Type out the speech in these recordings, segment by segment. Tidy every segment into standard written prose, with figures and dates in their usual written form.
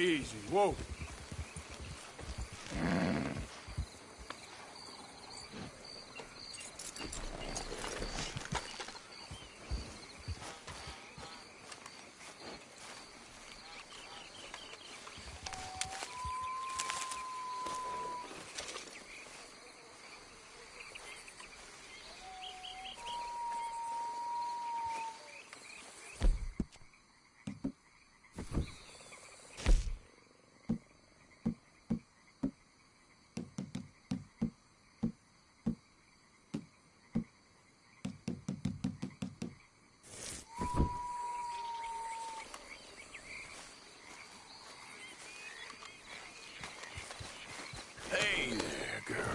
Easy, whoa. Hey there, girl.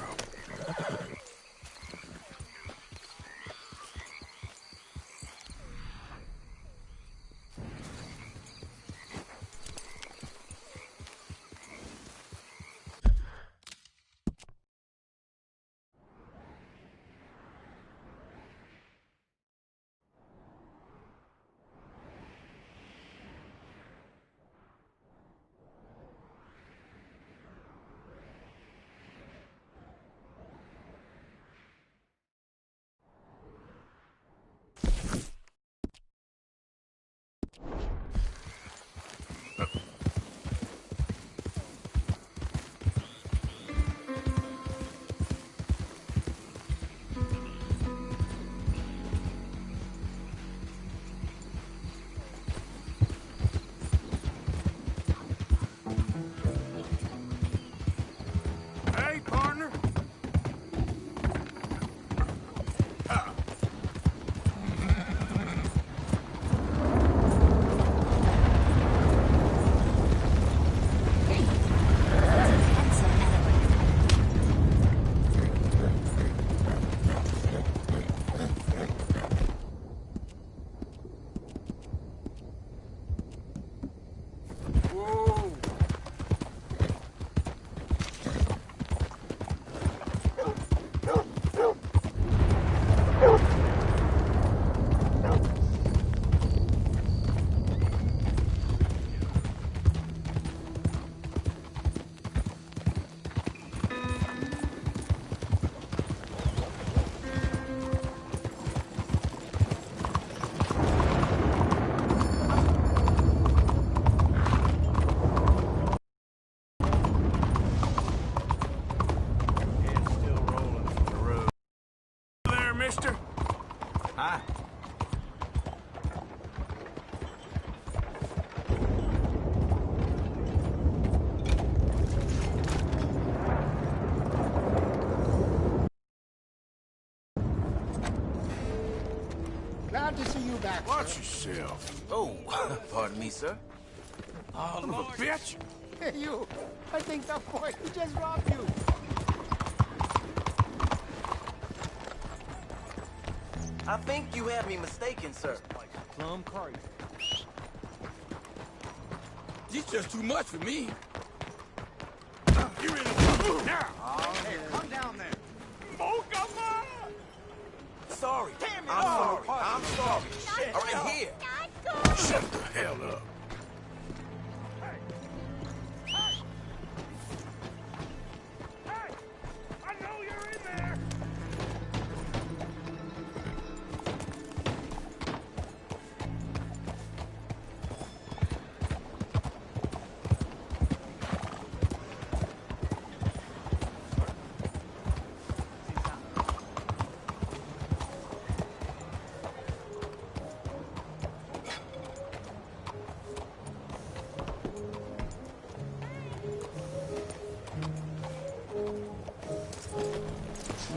Hey, partner. Whoa. There, mister. Hi. Glad to see you back. Watch yourself. Oh, pardon me, sir. Oh, son of a bitch. Hey, you. I think that boy he just robbed you. I think you have me mistaken, sir. Plum crazy. He's just too much for me. You're in trouble now. Hey, come down there. Sorry. I'm sorry. All right, here. Shut the hell up. I know you're in there!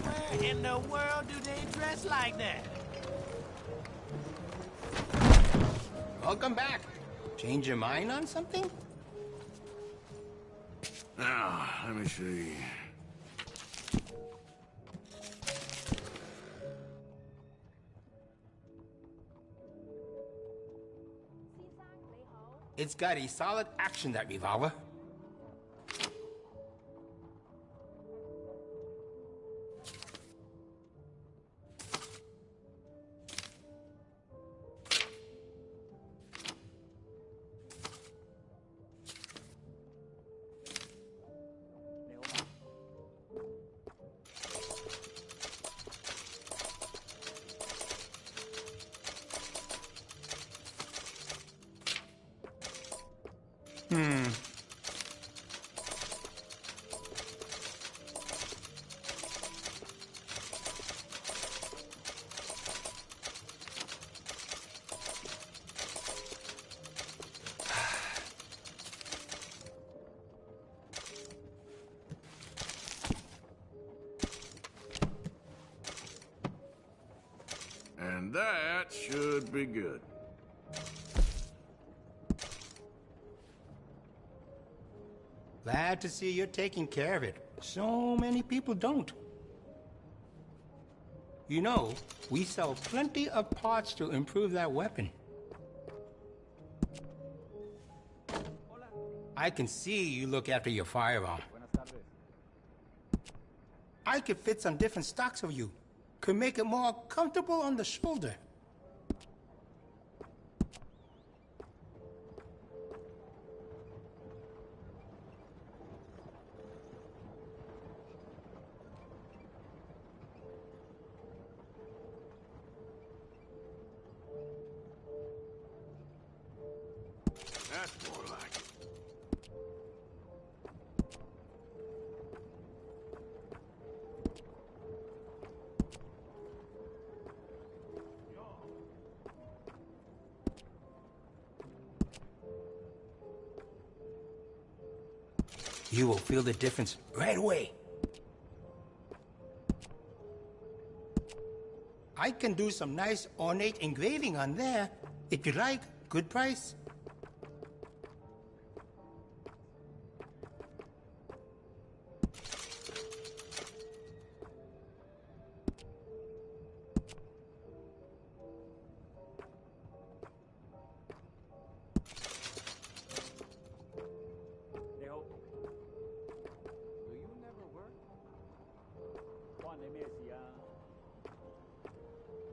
Where in the world do they dress like that? Welcome back. Change your mind on something? Now, let me see. It's got a solid action, that revolver. And that should be good. Glad to see you're taking care of it. So many people don't. You know, we sell plenty of parts to improve that weapon. I can see you look after your firearm. I could fit some different stocks for you. Could make it more comfortable on the shoulder. That's more like it. You will feel the difference right away. I can do some nice ornate engraving on there. If you like, good price.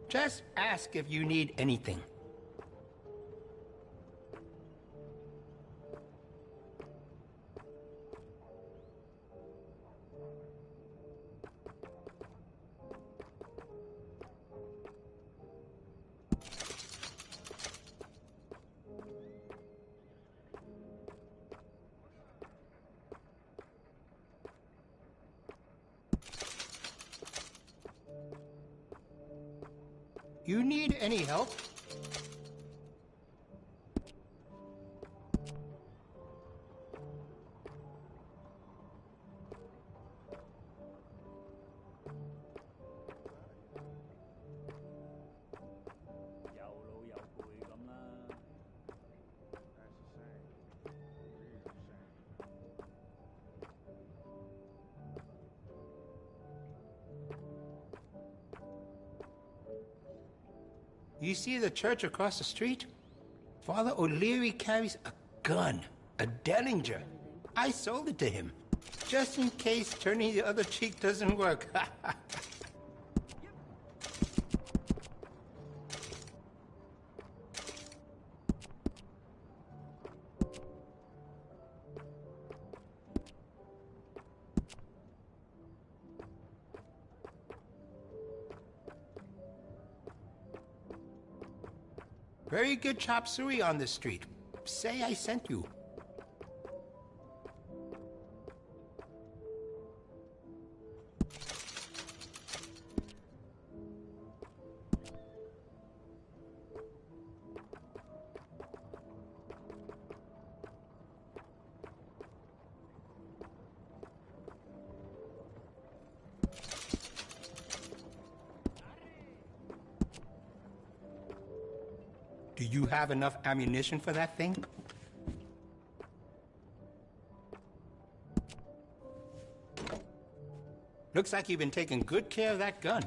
Just ask if you need anything. You need any help? You see the church across the street? Father O'Leary carries a gun, a Dellinger. I sold it to him, just in case turning the other cheek doesn't work. Very good chop suey on this street. Say I sent you. Do you have enough ammunition for that thing? Looks like you've been taking good care of that gun.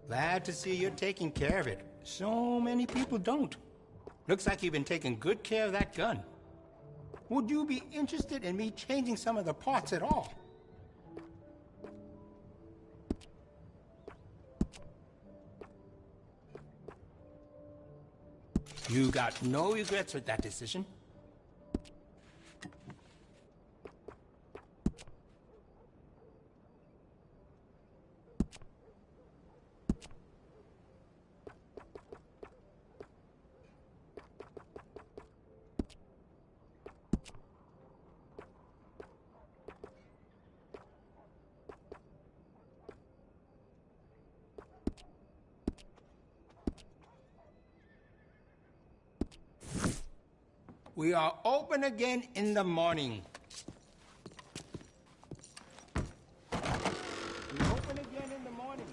Glad to see you're taking care of it. So many people don't. Looks like you've been taking good care of that gun. Would you be interested in me changing some of the parts at all? You got no regrets with that decision? We are open again in the morning. We open again in the morning.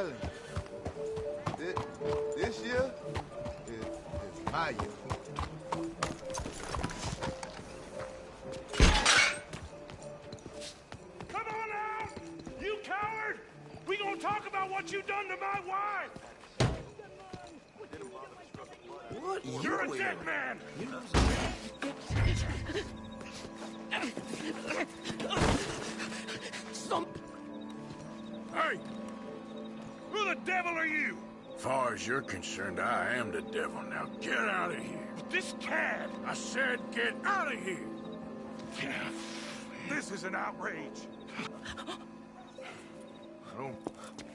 telling you. This year is my year. Come on out! You coward! We gonna talk about what you done to my wife! What? You're a dead man! Hey! Who the devil are you? Far as you're concerned, I am the devil. Now get out of here. This cad! I said get out of here. This is an outrage. I don't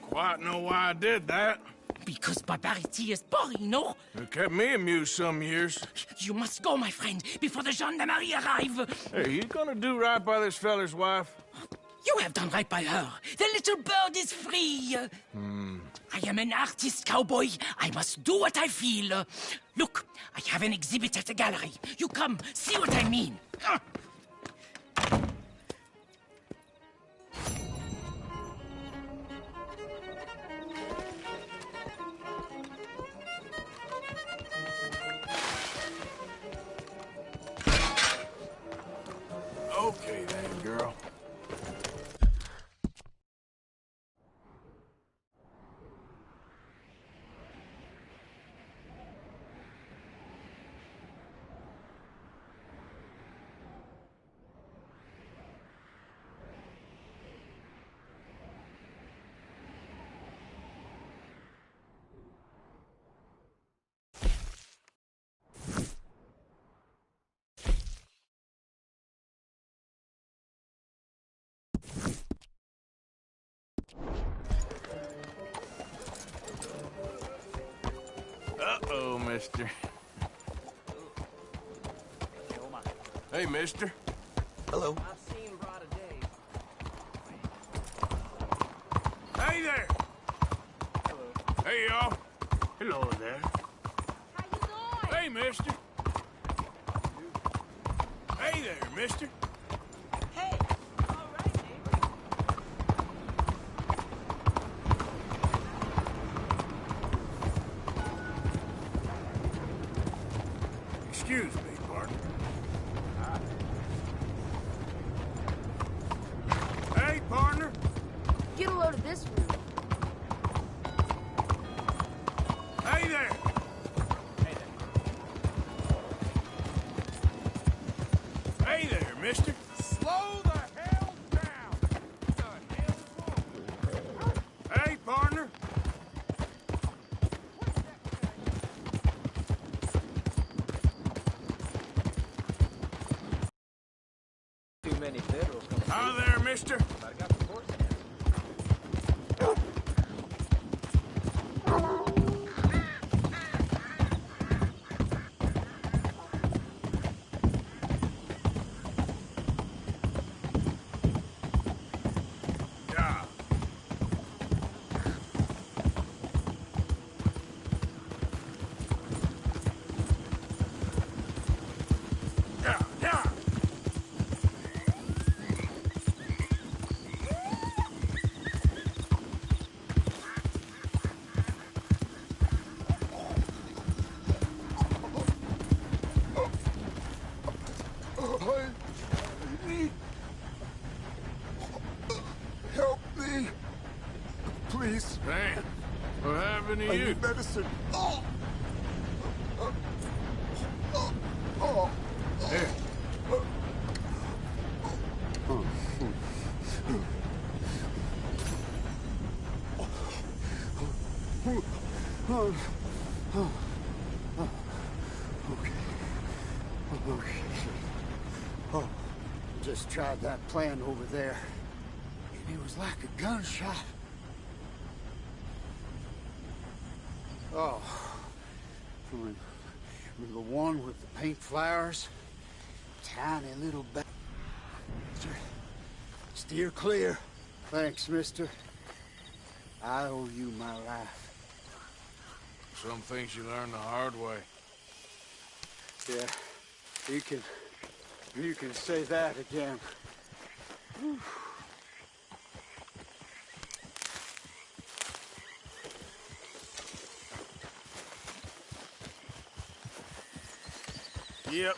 quite know why I did that. Because barbarity is boring, no? It kept me amused some years. You must go, my friend, before the gendarmerie arrive. Hey, you gonna do right by this feller's wife? You have done right by her. The little bird is free. I am an artist, cowboy. I must do what I feel. Look, I have an exhibit at the gallery. You come, see what I mean. Okay then, girl. Uh-oh, mister. Hey, mister. Hello. Hey there! Hey, y'all. Hello there. How you doing? Hey, mister. Hey there, mister. Hey, all right, neighbor. Excuse me, partner. Hey, partner. Get a load of this room. Hey there. Hey there, mister. Slow the hell down! What the hell's wrong? Hey, partner. Too many federals coming. Hi there, mister. I got the horse. Yeah. Yeah, yeah. Help me. Please. Man, what happened to I you? need medicine. Here. Okay. Oh, just tried that plan over there. And it was like a gunshot. Oh. From the one with the pink flowers. Tiny little bastard. Steer clear. Thanks, mister. I owe you my life. Some things you learn the hard way. Yeah, you can say that again. Yep.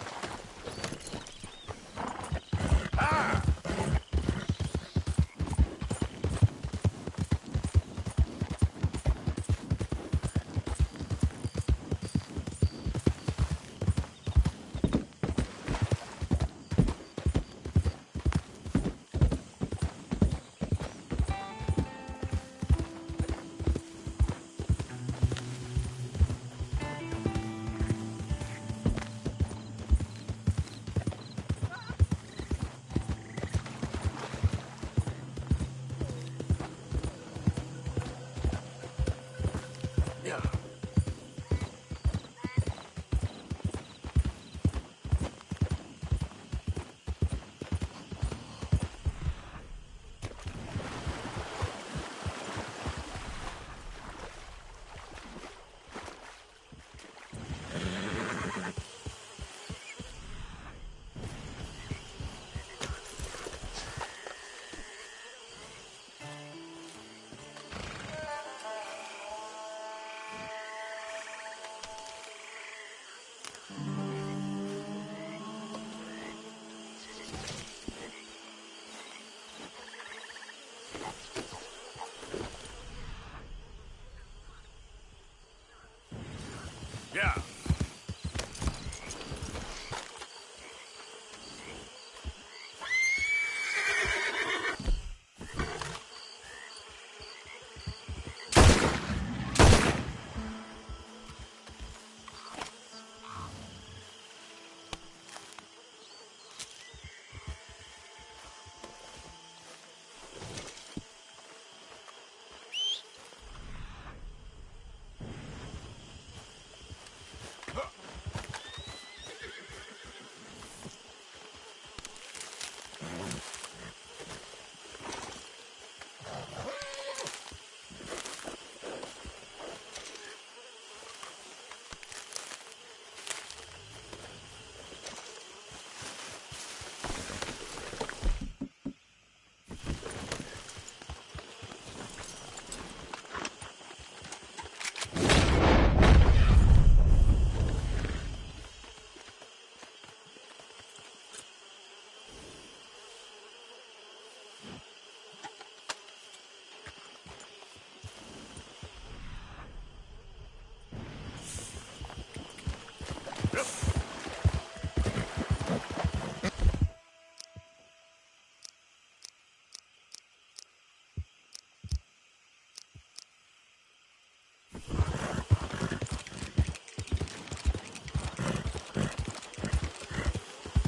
Yeah.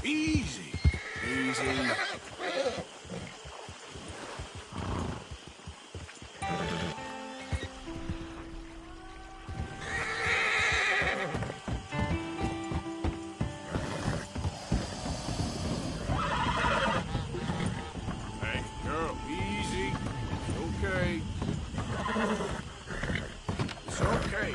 Easy. Easy. Hey, girl, easy. It's okay. It's okay.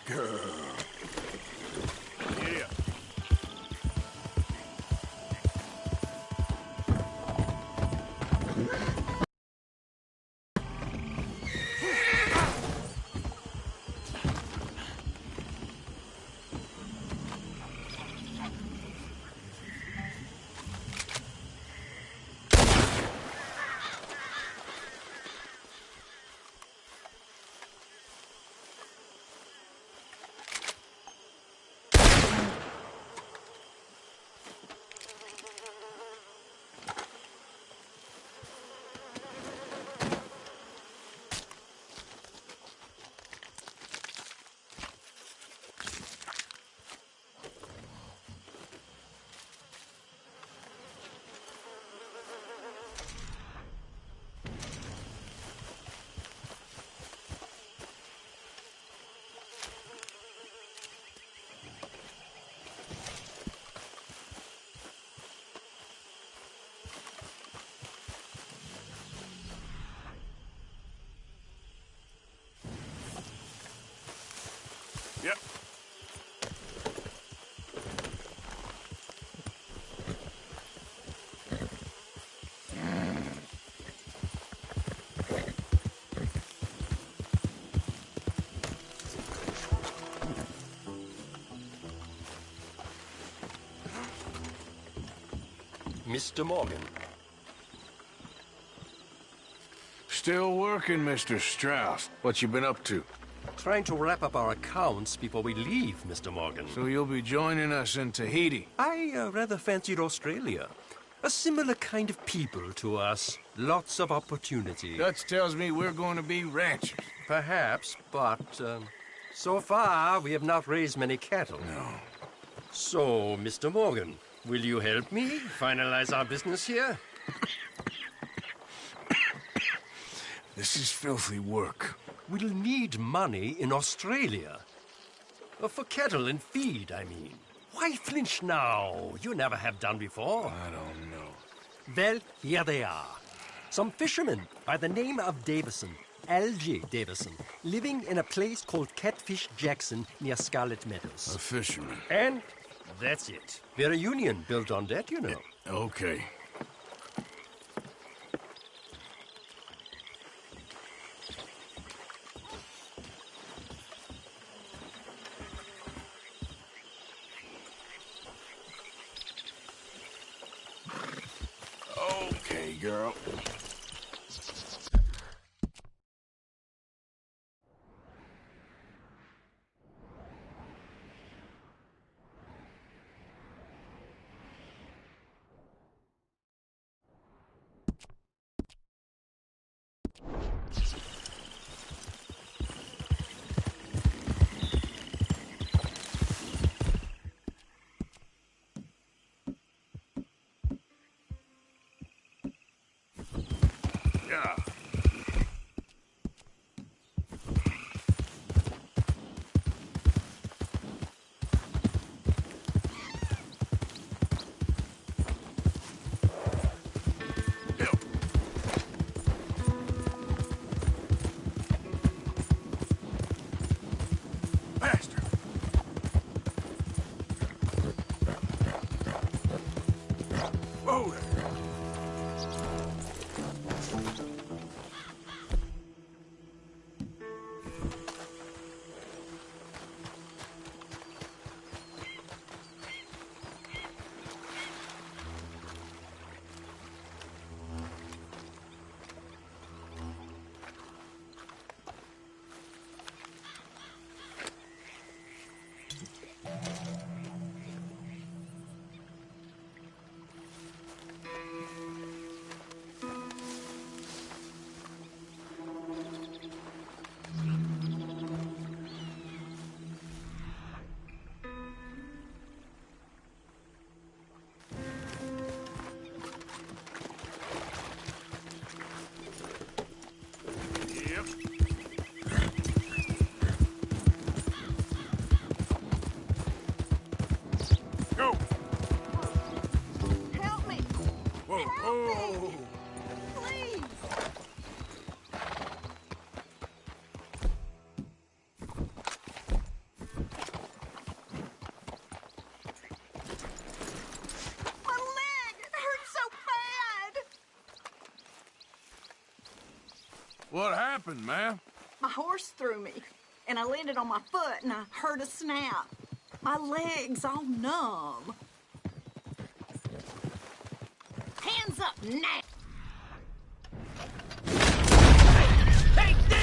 Girl. Yeah. Yep. Mr. Morgan. Still working, Mr. Strauss. What you been up to? Trying to wrap up our accounts before we leave, Mr. Morgan. So you'll be joining us in Tahiti? I rather fancied Australia. A similar kind of people to us. Lots of opportunity. Dutch tells me we're going to be ranchers. Perhaps, but so far we have not raised many cattle. No. So, Mr. Morgan, will you help me finalize our business here? This is filthy work. We'll need money in Australia. For cattle and feed, I mean. Why flinch now? You never have done before. I don't know. Well, here they are. Some fishermen by the name of Davison, L.J. Davison, living in a place called Catfish Jackson near Scarlet Meadows. A fisherman. And that's it. We're a union built on that, you know. Okay. Okay, girl. Yeah. Bastard. Whoa there. Yep. Go. Help me! Whoa, whoa. Please! My leg! It hurts so bad! What happened, ma'am? My horse threw me, and I landed on my foot, and I heard a snap. My leg's all numb. Hands up now! Take this!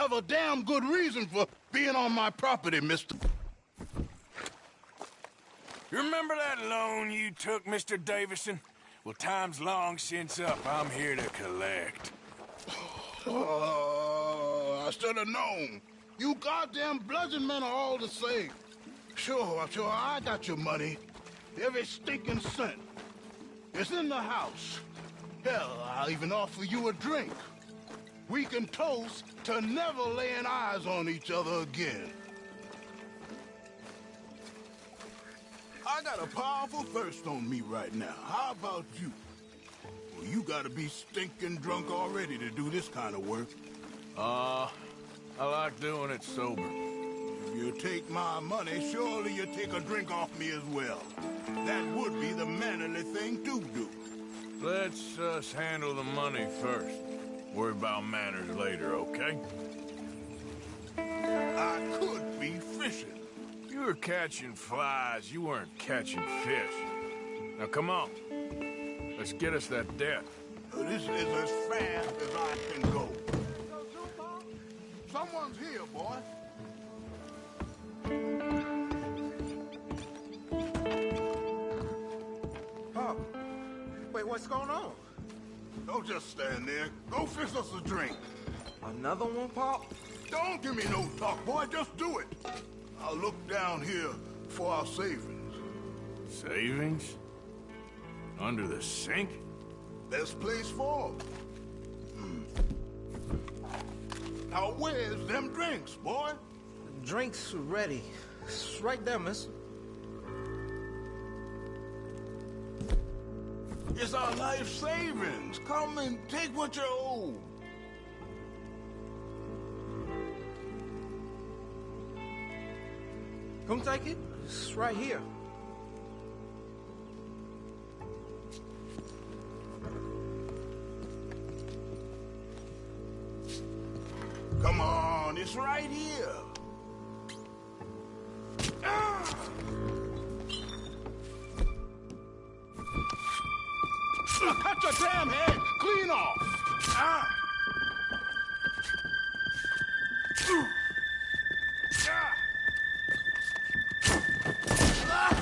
have a damn good reason for being on my property, mister. You remember that loan you took, Mr. Davison? Well, time's long since up. I'm here to collect. I should have known. You goddamn bludgeon men are all the same. Sure, I got your money. Every stinking cent. It's in the house. Hell, I'll even offer you a drink. We can toast to never laying eyes on each other again. I got a powerful thirst on me right now. How about you? Well, you gotta be stinking drunk already to do this kind of work. I like doing it sober. If you take my money, surely you take a drink off me as well. That would be the mannerly thing to do. Let's us handle the money first. Worry about manners later, okay? I could be fishing. You were catching flies, you weren't catching fish. Now come on. Let's get us that debt. This is as fast as I can go. Someone's here, boy. Pop, wait, what's going on? Don't just stand there. Go fix us a drink. Another one, Pop? Don't give me no talk, boy. Just do it. I'll look down here for our savings. Savings? Under the sink? Best place for 'em. Now, where's them drinks, boy? Drinks ready. It's right there, miss. It's our life savings. Come and take what you owe. Come take it. It's right here. Come on, it's right here. Ah! Cut your damn head clean off. Ah! Ah! Ah!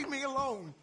Leave me alone.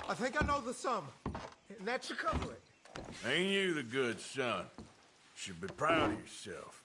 I think I know the sum, and that should cover it. Ain't you the good son? Should be proud of yourself.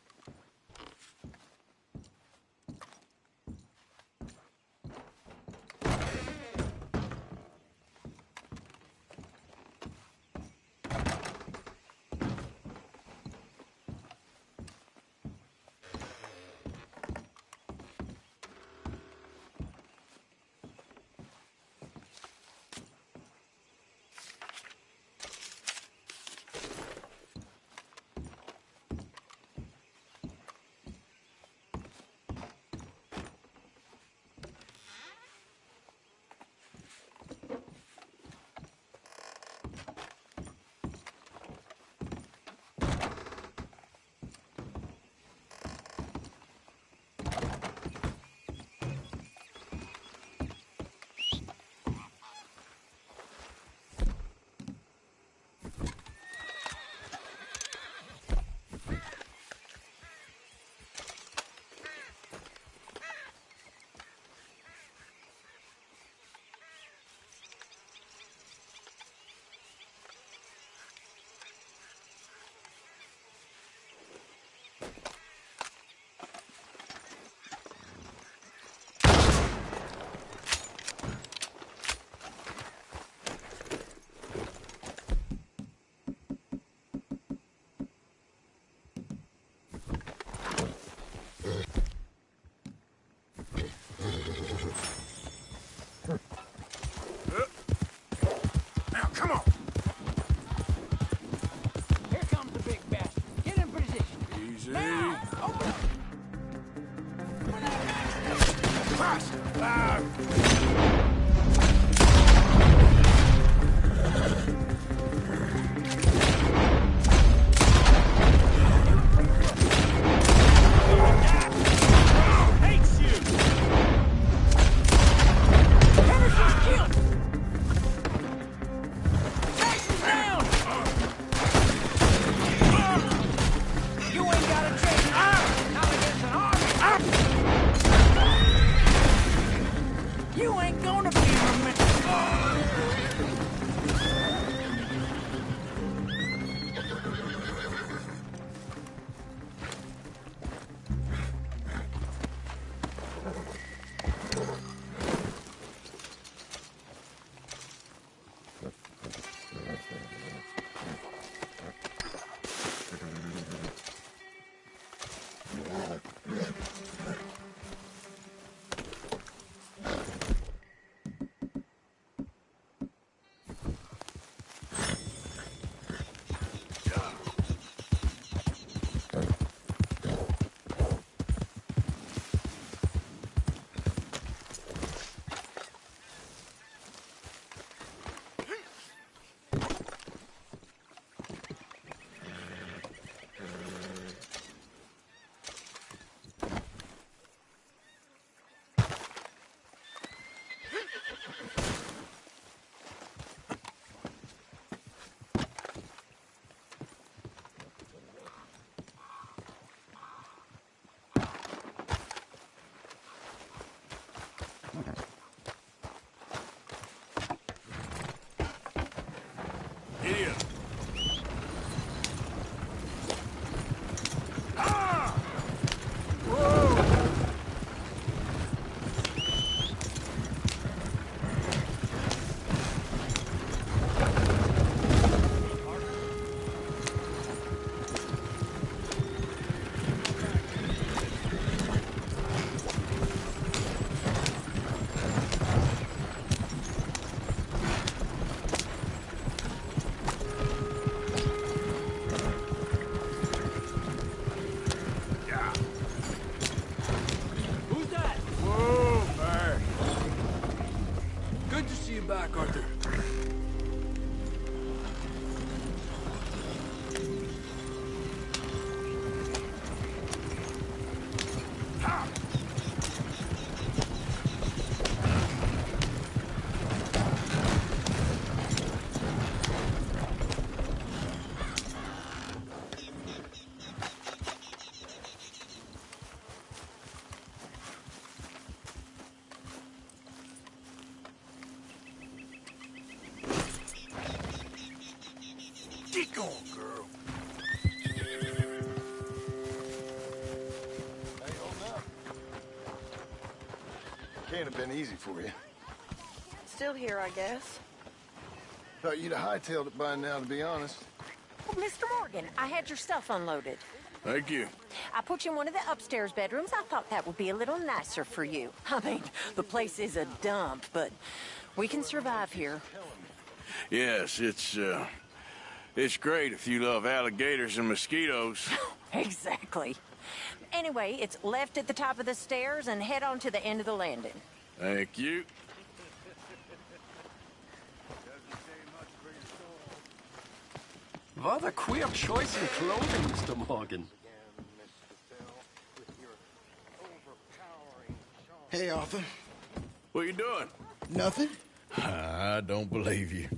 You ain't going Can't have been easy for you. Still here, I guess. Thought you'd have hightailed it by now, to be honest. Well, Mr. Morgan, I had your stuff unloaded. Thank you. I put you in one of the upstairs bedrooms. I thought that would be a little nicer for you. I mean, the place is a dump, but we can survive here. Yes, it's great if you love alligators and mosquitoes. Exactly. Anyway, it's left at the top of the stairs and head on to the end of the landing. Thank you. What a queer choice in clothing, Mr. Morgan. Hey, Arthur. What you doing? Nothing? I don't believe you.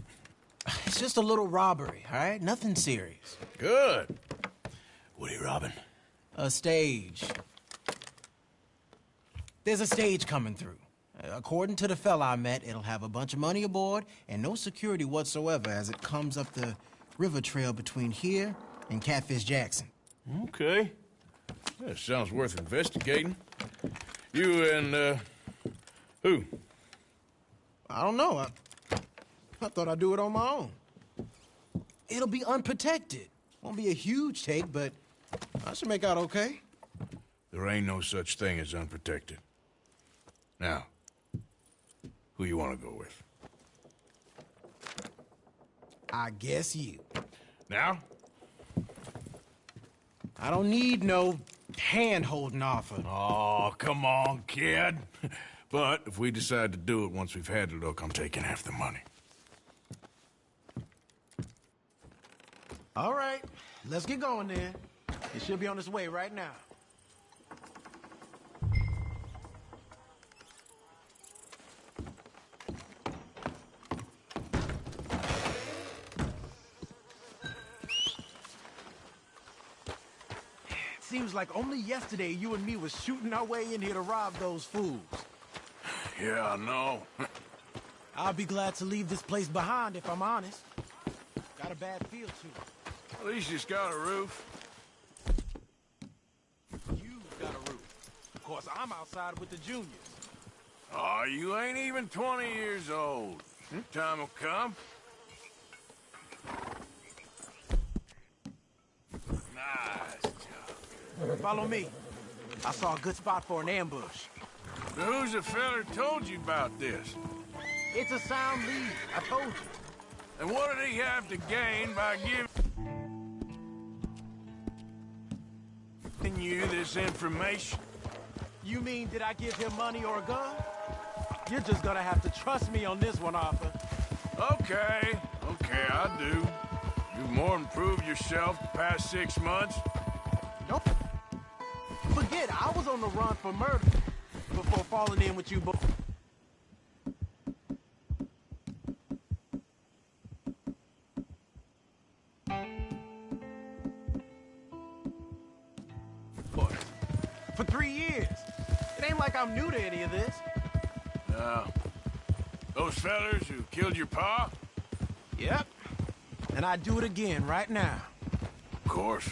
It's just a little robbery, all right? Nothing serious. Good. What are you robbing? A stage. There's a stage coming through. According to the fella I met, it'll have a bunch of money aboard and no security whatsoever as it comes up the river trail between here and Catfish Jackson. Okay. That sounds worth investigating. You and, who? I don't know. I thought I'd do it on my own. It'll be unprotected. Won't be a huge take, but I should make out okay. There ain't no such thing as unprotected. Now, who you want to go with? I guess you. Now? I don't need no hand-holding offer. Oh, come on, kid. But if we decide to do it once we've had a look, I'm taking half the money. All right, let's get going then. It should be on its way right now. Seems like only yesterday you and me was shooting our way in here to rob those fools. Yeah, I know. I'll be glad to leave this place behind if I'm honest. Got a bad feel to it. At least it's got a roof. You've got a roof. Of course, I'm outside with the juniors. Oh, you ain't even 20 years old. Your time will come. Nice job. Follow me. I saw a good spot for an ambush. Who's the feller told you about this? It's a sound lead, I told you. And what did he have to gain by giving you this information? You mean, did I give him money or a gun? You're just gonna have to trust me on this one, Arthur. Okay, I do. You've more than proved yourself the past 6 months. Don't forget, I was on the run for murder before falling in with you both. For 3 years. It ain't like I'm new to any of this. Those fellers who killed your pa? Yep. And I'd do it again right now. Of course.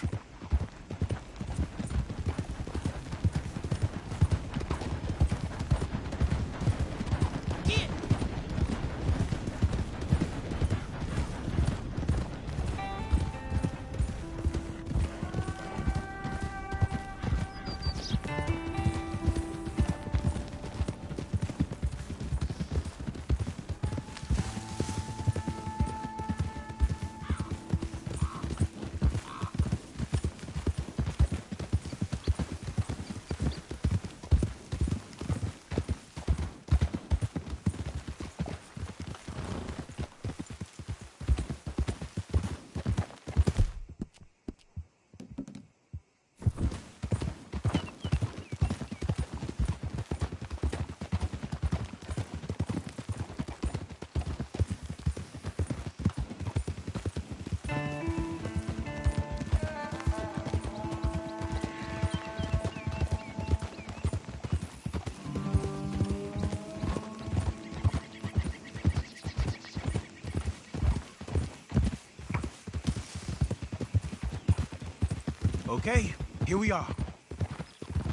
Okay, here we are.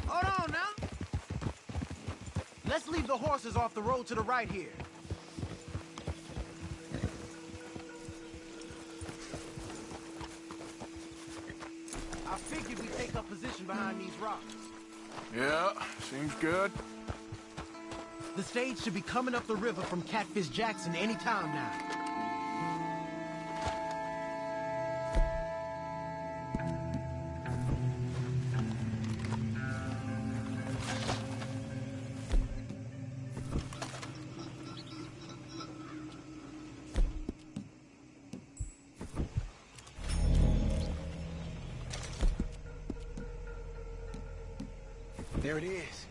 Hold on now. Let's leave the horses off the road to the right here. I figured we'd take up position behind these rocks. Yeah, seems good. The stage should be coming up the river from Catfish Jackson any time now. There it is.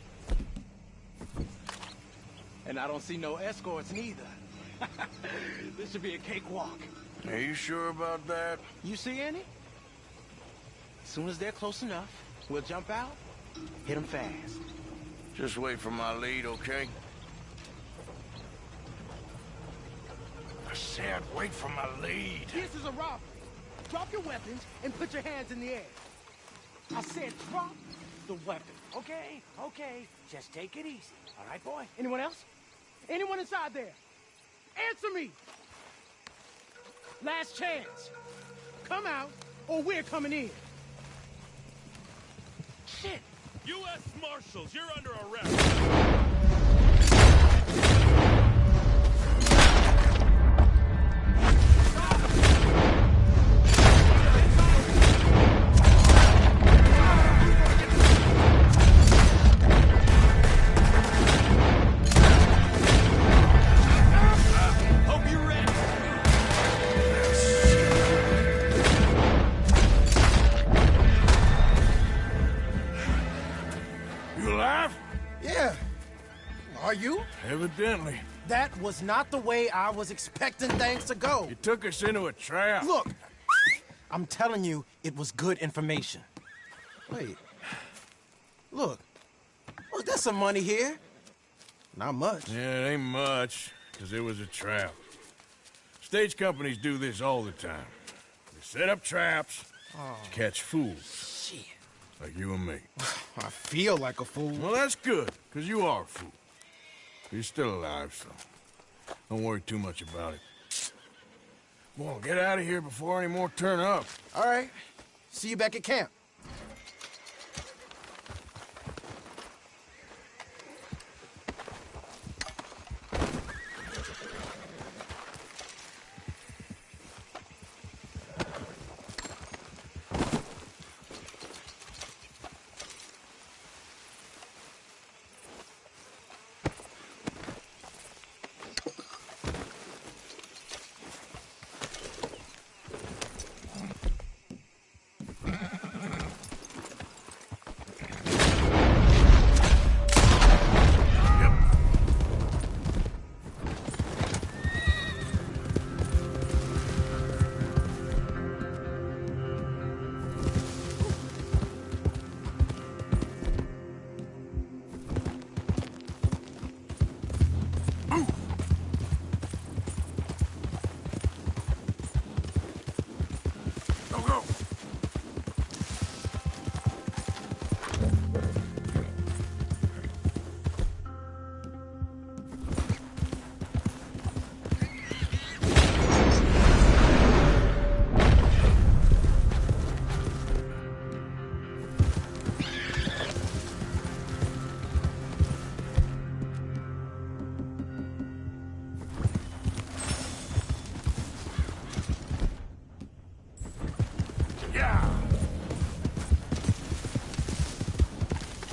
And I don't see no escorts neither. This should be a cakewalk. Are you sure about that? You see any? As soon as they're close enough, we'll jump out, hit them fast. Just wait for my lead, okay? I said wait for my lead. This is a robbery. Drop your weapons and put your hands in the air. I said drop the weapon. Okay, okay. Just take it easy. All right, boy? Anyone else? Anyone inside there? Answer me! Last chance. Come out, or we're coming in. Shit! U.S. Marshals, you're under arrest. Evidently. That was not the way I was expecting things to go. You took us into a trap. Look, I'm telling you, it was good information. Wait. Look, there's some money here. Not much. Yeah, it ain't much, because it was a trap. Stage companies do this all the time. They set up traps to catch fools. Shit. Like you and me. I feel like a fool. Well, that's good, because you are a fool. You're still alive, so don't worry too much about it. Come on, get out of here before any more turn up. All right. See you back at camp.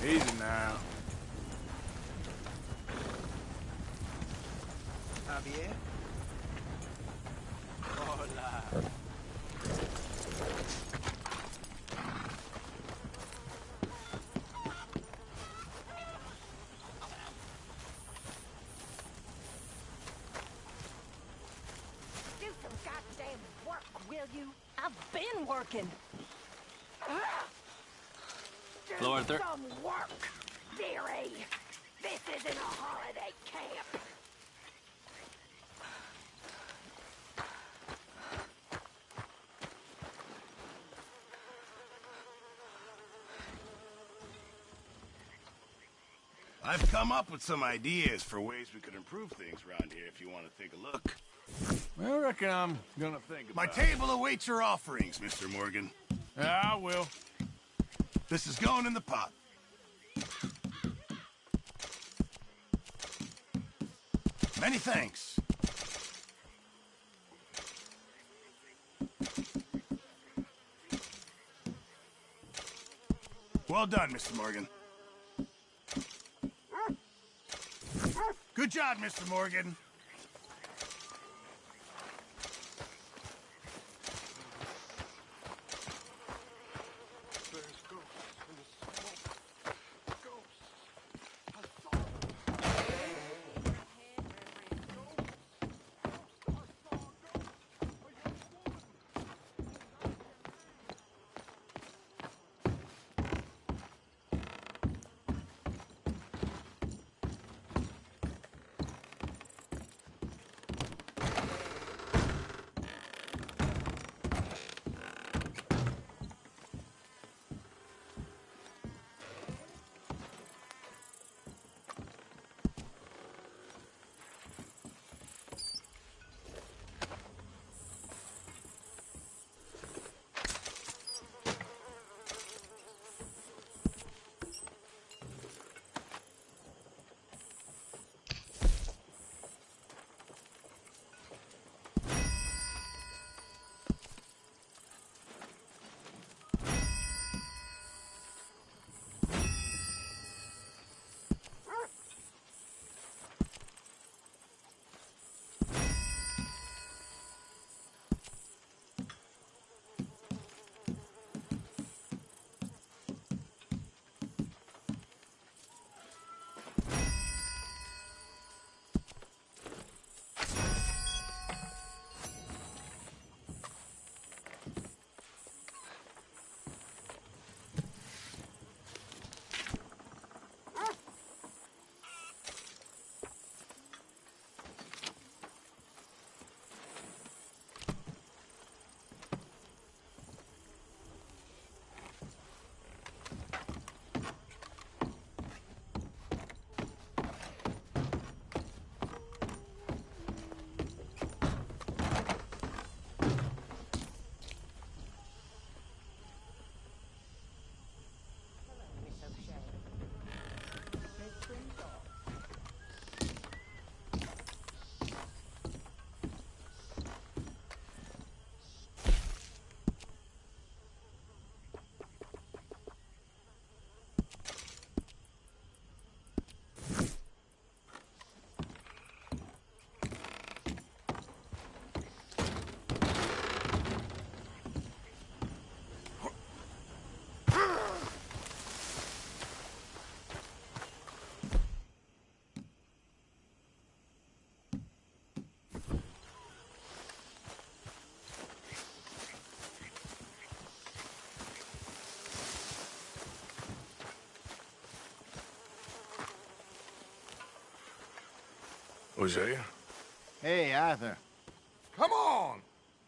Easy now. Javier? Hola. Do some goddamn work, will you? I've been working. Do Arthur. some work, dearie. This isn't a holiday camp. I've come up with some ideas for ways we could improve things around here if you want to take a look. Well, I reckon I'm gonna think about My table awaits your offerings, Mr. Morgan. Yeah, I will. This is going in the pot. Many thanks. Well done, Mr. Morgan. Good job, Mr. Morgan. Hosea? Hey, Arthur. Come on!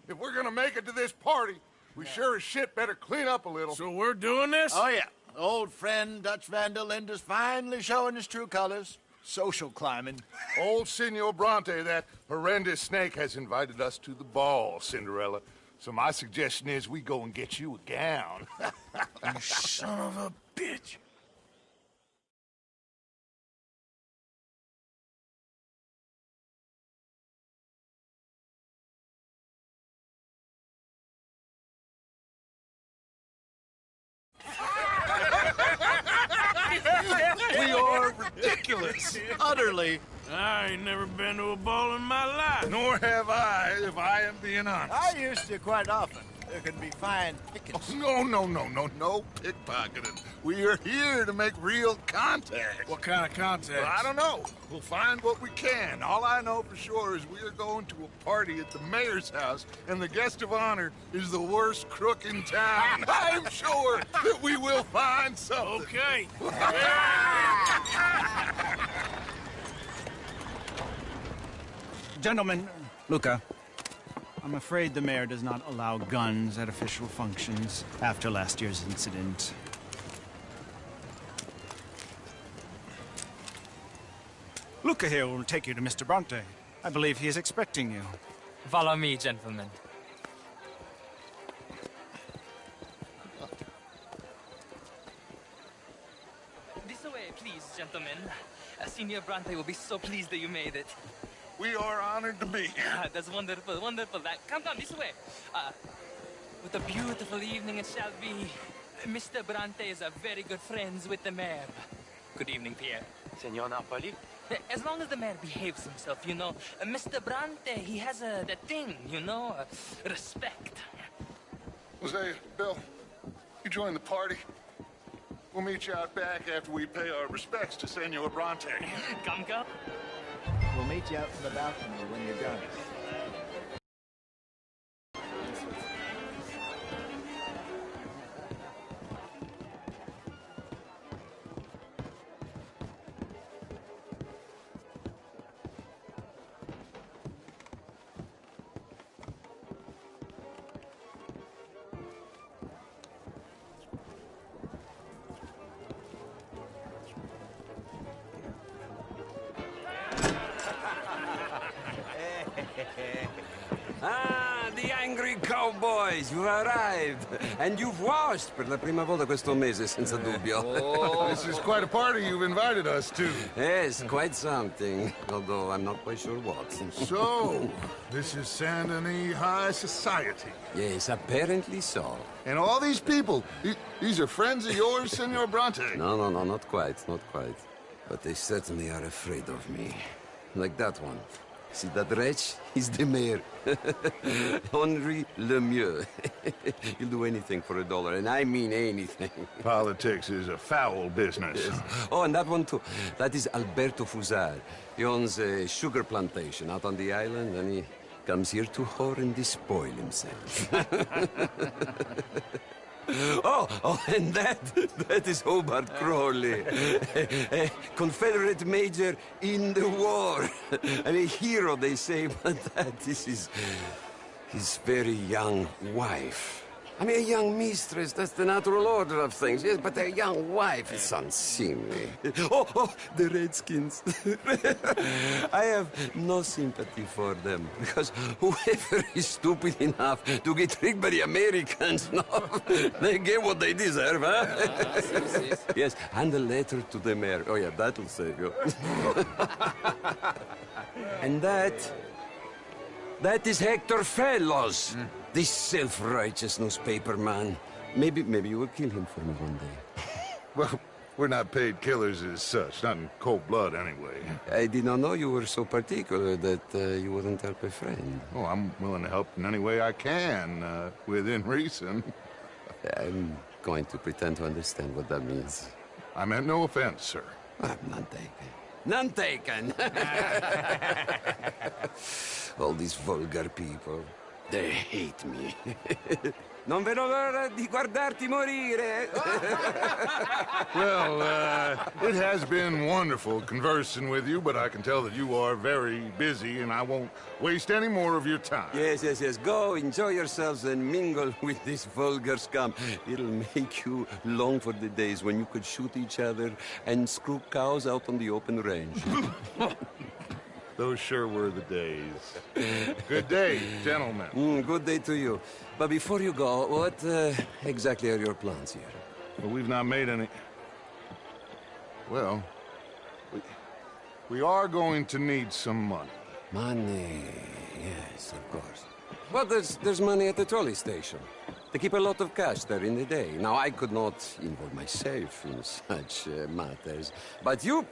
If we're gonna make it to this party, we sure as shit better clean up a little. So we're doing this? Oh, yeah. Old friend Dutch Van der Linde's finally showing his true colors. Social climbing. Old Senor Bronte, that horrendous snake, has invited us to the ball, Cinderella. So my suggestion is we go and get you a gown. You son of a bitch. We are ridiculous. Utterly. I ain't never been to a ball in my life. Nor have I, if I am being honest. I used to quite often. There can be fine pickings. Oh, no pickpocketing. We are here to make real contact. What kind of contact? Well, I don't know. We'll find what we can. All I know for sure is we are going to a party at the mayor's house, and the guest of honor is the worst crook in town. I'm sure that we will find something. Okay. Gentlemen, Luca, I'm afraid the mayor does not allow guns at official functions after last year's incident. Luca here will take you to Mr. Bronte. I believe he is expecting you. Follow me, gentlemen. This way, please, gentlemen. Senior Bronte will be so pleased that you made it. We are honored to be here. That's wonderful, wonderful. Come, this way. What a beautiful evening it shall be. Mr. Bronte is a very good friends with the mayor. Good evening, Pierre. Senor Napoli? As long as the mayor behaves himself, you know. Mr. Bronte, he has that thing, you know, respect. Jose, Bill, you join the party. We'll meet you out back after we pay our respects to Senor Bronte. Come. We'll meet you out from the balcony when you're done. Ah, the angry cowboys, you've arrived. And you've washed per la prima volta questo mese, senza dubbio. Oh, this is quite a party you've invited us to. Yes, quite something. Although I'm not quite sure what. So, this is Saint Denis High Society. Yes, apparently so. And all these people, these are friends of yours, Senor Bronte? No, not quite, not quite. But they certainly are afraid of me. Like that one. See that wretch? He's the mayor. Henri Lemieux. He'll do anything for $1, and I mean anything. Politics is a foul business. Yes. Oh, and that one too. That is Alberto Fusar. He owns a sugar plantation out on the island, and he comes here to whore and despoil himself. Oh, and that is Hobart Crawley, a Confederate major in the war. I mean, a hero, they say, but that is his very young wife. I mean, a young mistress, that's the natural order of things, yes, but a young wife is unseemly. Oh, the Redskins. I have no sympathy for them, because whoever is stupid enough to get tricked by the Americans, no, they get what they deserve, huh? Yes, and a letter to the mayor. Oh, yeah, that'll save you. And that is Hector Fellows. This self-righteous newspaper man. Maybe you will kill him for me one day. Well, we're not paid killers as such, not in cold blood anyway. I did not know you were so particular that you wouldn't help a friend. Oh, I'm willing to help in any way I can, within reason. I'm going to pretend to understand what that means. I meant no offense, sir. None taken. None taken! All these vulgar people. They hate me. Non vedo l'ora di guardarti morire. Well, it has been wonderful conversing with you, but I can tell that you are very busy, and I won't waste any more of your time. Yes. Go, enjoy yourselves, and mingle with this vulgar scum. It'll make you long for the days when you could shoot each other and screw cows out on the open range. Those sure were the days. Good day, gentlemen. Good day to you. But before you go, what exactly are your plans here? Well, we've not made any... Well, we are going to need some money. Money, yes, of course. Well, there's money at the trolley station. They keep a lot of cash there in the day. Now, I could not involve myself in such matters. But you...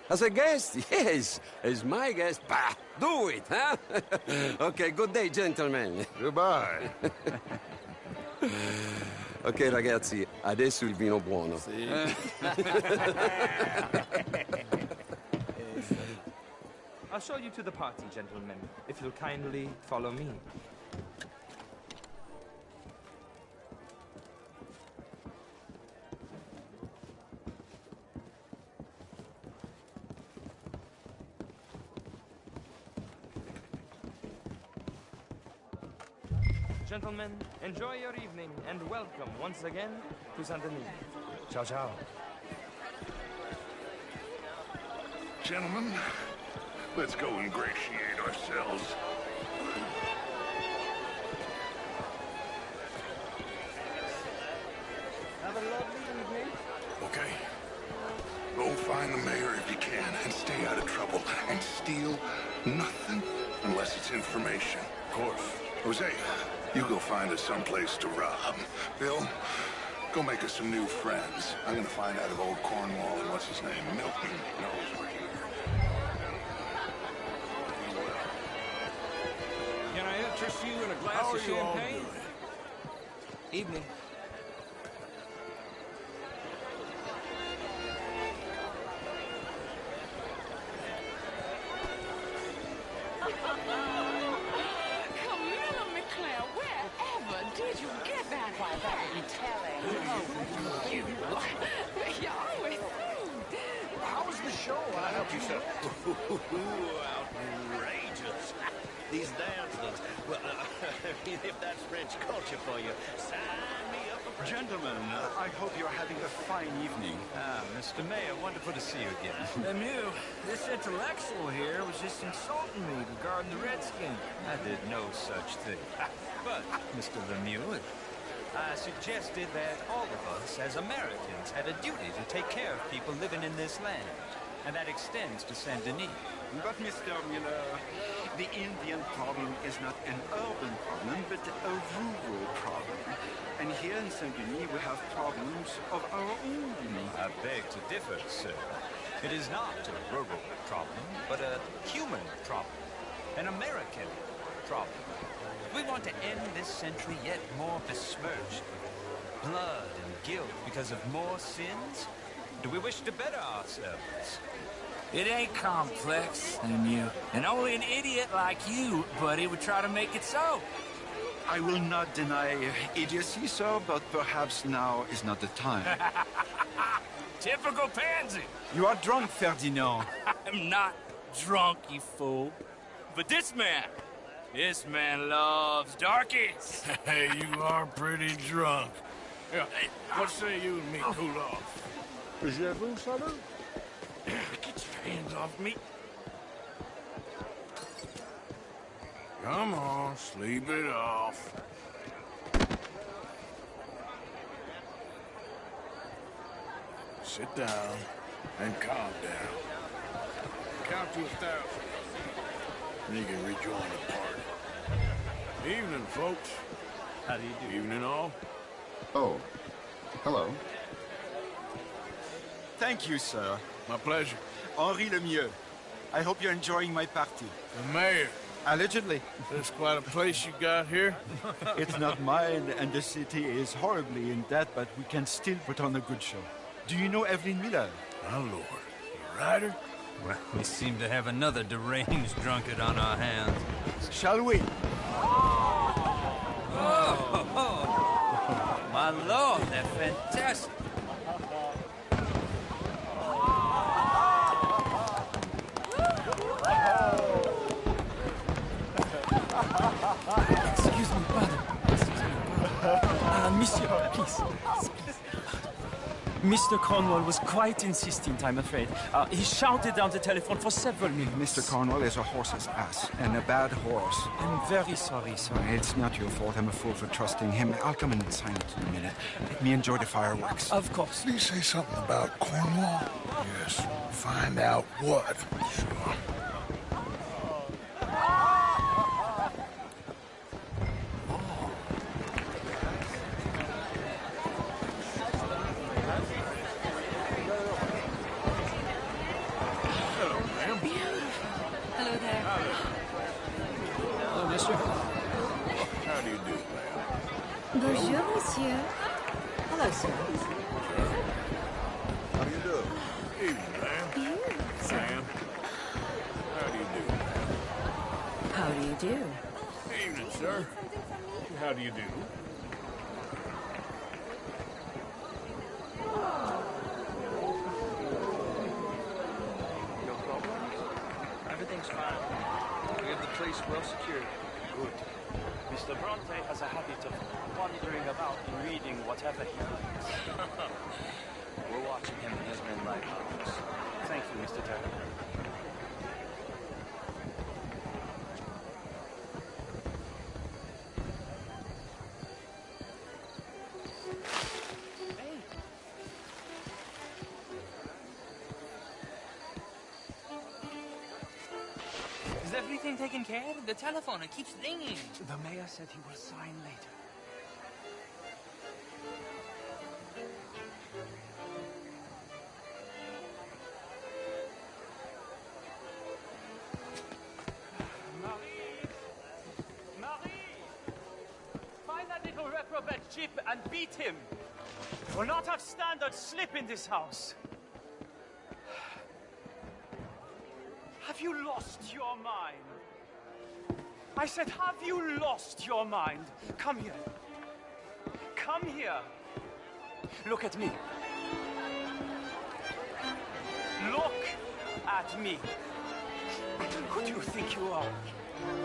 As a guest? Yes. As my guest? Bah, do it, huh? Okay, good day, gentlemen. Goodbye. Ok, ragazzi, adesso il vino buono. Sì. I'll show you to the party, gentlemen, if you'll kindly follow me. Gentlemen, enjoy your evening and welcome once again to Saint Denis. Ciao, ciao. Gentlemen, Let's go ingratiate ourselves. Have a lovely evening. Okay. Go find the mayor if you can, and stay out of trouble. And steal nothing unless it's information. Of course. Jose, you go find us someplace to rob. Bill, go make us some new friends. I'm gonna find out if old Cornwall and what's his name, Milton, knows we're here. Can I interest you in a glass of champagne? Evening. Camilla McClare, wherever did you get that hat? You always How was the show? I help you, sir. Outrageous. These dancers. Well, if that's French culture for you, sign me up for Gentlemen, I hope you're having a fine evening. Mr. Mayor, wonderful to see you again. Lemieux, this intellectual here was just insulting me regarding the Redskins. I did no such thing. But, Mr. Lemieux, I suggested that all of us, as Americans, had a duty to take care of people living in this land. And that extends to Saint Denis. But, Mr. Miller, the Indian problem is not an urban problem, but a rural problem. And here in Saint-Denis, we have problems of our own. I beg to differ, sir. It is not a rural problem, but a human problem. An American problem. We want to end this century yet more besmirched with blood and guilt because of more sins? Do we wish to better ourselves? It ain't complex, Lemieux. And only an idiot like you, buddy, would try to make it so. I will not deny idiocy, sir, but perhaps now is not the time. Typical pansy. You are drunk, Ferdinand. I'm not drunk, you fool. But this man loves darkies. Hey, you are pretty drunk. Yeah, what say you and me cool off? Je vous salute. Get your hands off me. Come on, sleep it off. Sit down and calm down. Count to 1,000. And you can rejoin the party. Evening, folks. How do you do? Evening, all. Oh, hello. Thank you, sir. My pleasure. Henri Lemieux. I hope you're enjoying my party. The mayor. Allegedly. That's quite a place you got here. It's not mine, and the city is horribly in debt, but we can still put on a good show. Do you know Evelyn Miller? My lord. The writer? Well, we seem to have another deranged drunkard on our hands. Shall we? Oh, my lord, they're fantastic. Excuse me, pardon. Monsieur, please. Mr. Cornwall was quite insistent, I'm afraid. He shouted down the telephone for several minutes. Mr. Cornwall is a horse's ass, and a bad horse. I'm very sorry, sir. It's not your fault. I'm a fool for trusting him. I'll come in silent in a minute. Let me enjoy the fireworks. Of course. Did he say something about Cornwall? Yes. Find out what. Sure. Hello there. Hello, mister. How do you do, ma'am? Bonjour, monsieur. Hello, sir. How do you do? Evening, ma'am. Sam. How do you do? How do you do? Evening, sir. How do you do? Everything's fine. We have the place well secured. Good. Mr. Bronte has a habit of wandering about and reading whatever he likes. We're watching him and his men like hogs. Thank you, Mr. Taylor. Is everything taken care of? The telephone, it keeps ringing. The mayor said he will sign later. Find that little reprobate Chip and beat him. We'll not have standard slip in this house. Have you lost your mind? I said, have you lost your mind? Come here. Come here. Look at me. Look at me. Who do you think you are?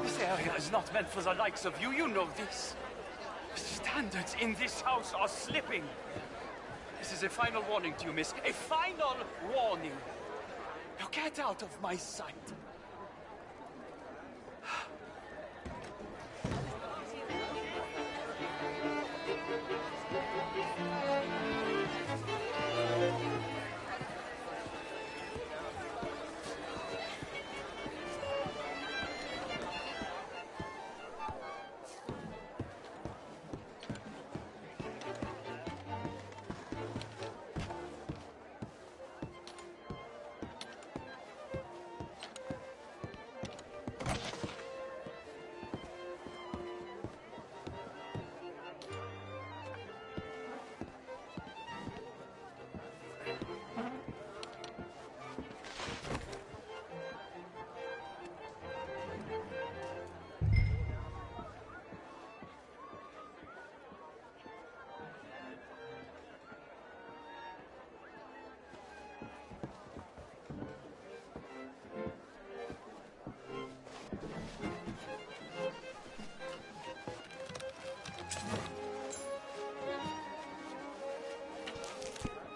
This area is not meant for the likes of you. You know this. Standards in this house are slipping. This is a final warning to you, miss. A final warning. Now get out of my sight.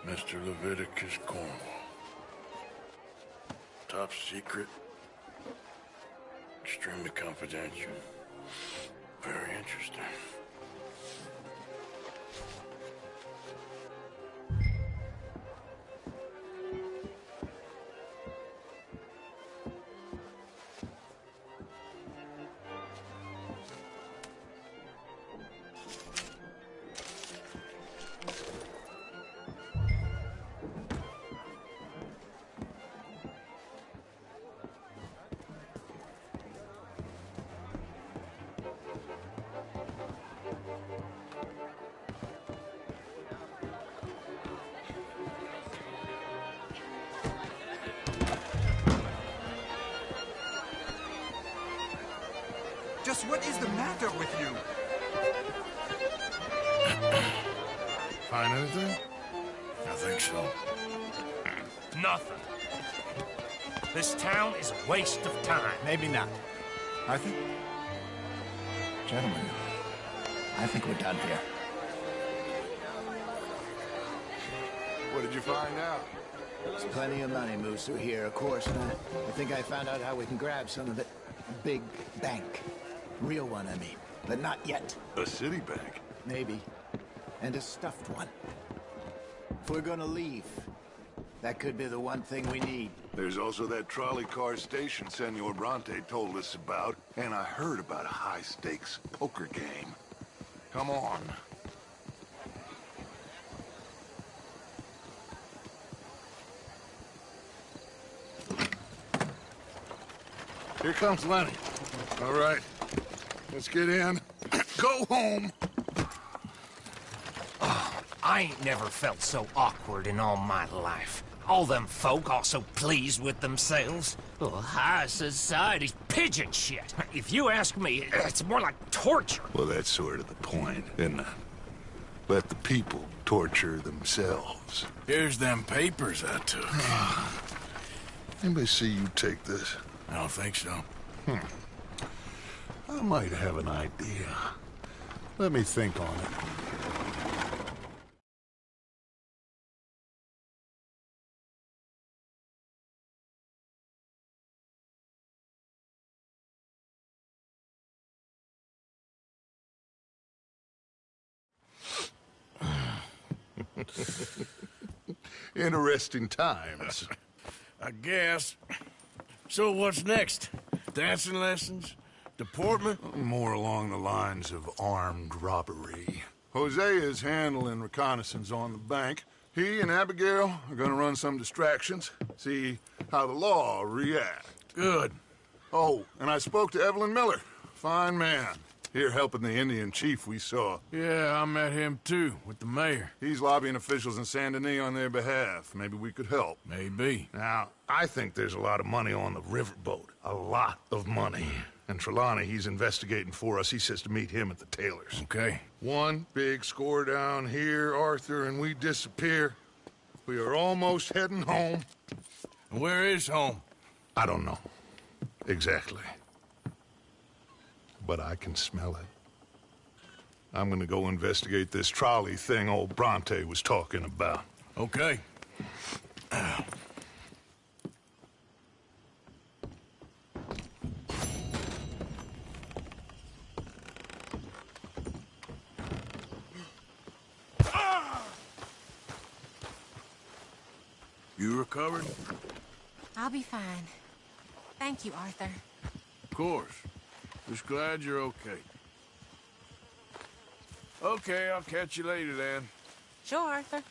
Mr. Leviticus Cornwall. Top secret. Extremely confidential. Very interesting. Just what is the matter with you? Find anything? I think so. Nothing. This town is a waste of time. Maybe not. Arthur? Gentlemen, I think we're done here. What did you find out? There's plenty of money moves through here, of course, and I think I found out how we can grab some of it. Big bank. Real one, I mean. But not yet. A city bank? Maybe. And a stuffed one. If we're gonna leave, that could be the one thing we need. There's also that trolley car station Senor Bronte told us about, and I heard about a high-stakes poker game. Come on. Here comes Lenny. All right, let's get in. Go home. I ain't never felt so awkward in all my life. All them folk all so pleased with themselves. Oh, high society's pigeon shit. If you ask me, it's more like torture. Well, that's sort of the point, isn't it? Let the people torture themselves. Here's them papers I took. Anybody see you take this? I don't think so. I might have an idea. Let me think on it. Interesting times. I guess. So what's next? Dancing lessons? Deportment? More along the lines of armed robbery. Jose is handling reconnaissance on the bank. He and Abigail are gonna run some distractions, see how the law reacts. Good. Oh, and I spoke to Evelyn Miller. Fine man. Here helping the Indian chief we saw. Yeah, I met him too, with the mayor. He's lobbying officials in Saint Denis on their behalf. Maybe we could help. Maybe. Now, I think there's a lot of money on the riverboat. A lot of money. And Trelawney, he's investigating for us. He says to meet him at the Taylor's. Okay. One big score down here, Arthur, and we disappear. We are almost heading home. Where is home? I don't know. Exactly. But I can smell it. I'm gonna go investigate this trolley thing old Bronte was talking about. Okay. You recovered? I'll be fine. Thank you, Arthur. Of course. Just glad you're okay. Okay, I'll catch you later then. Sure, Arthur.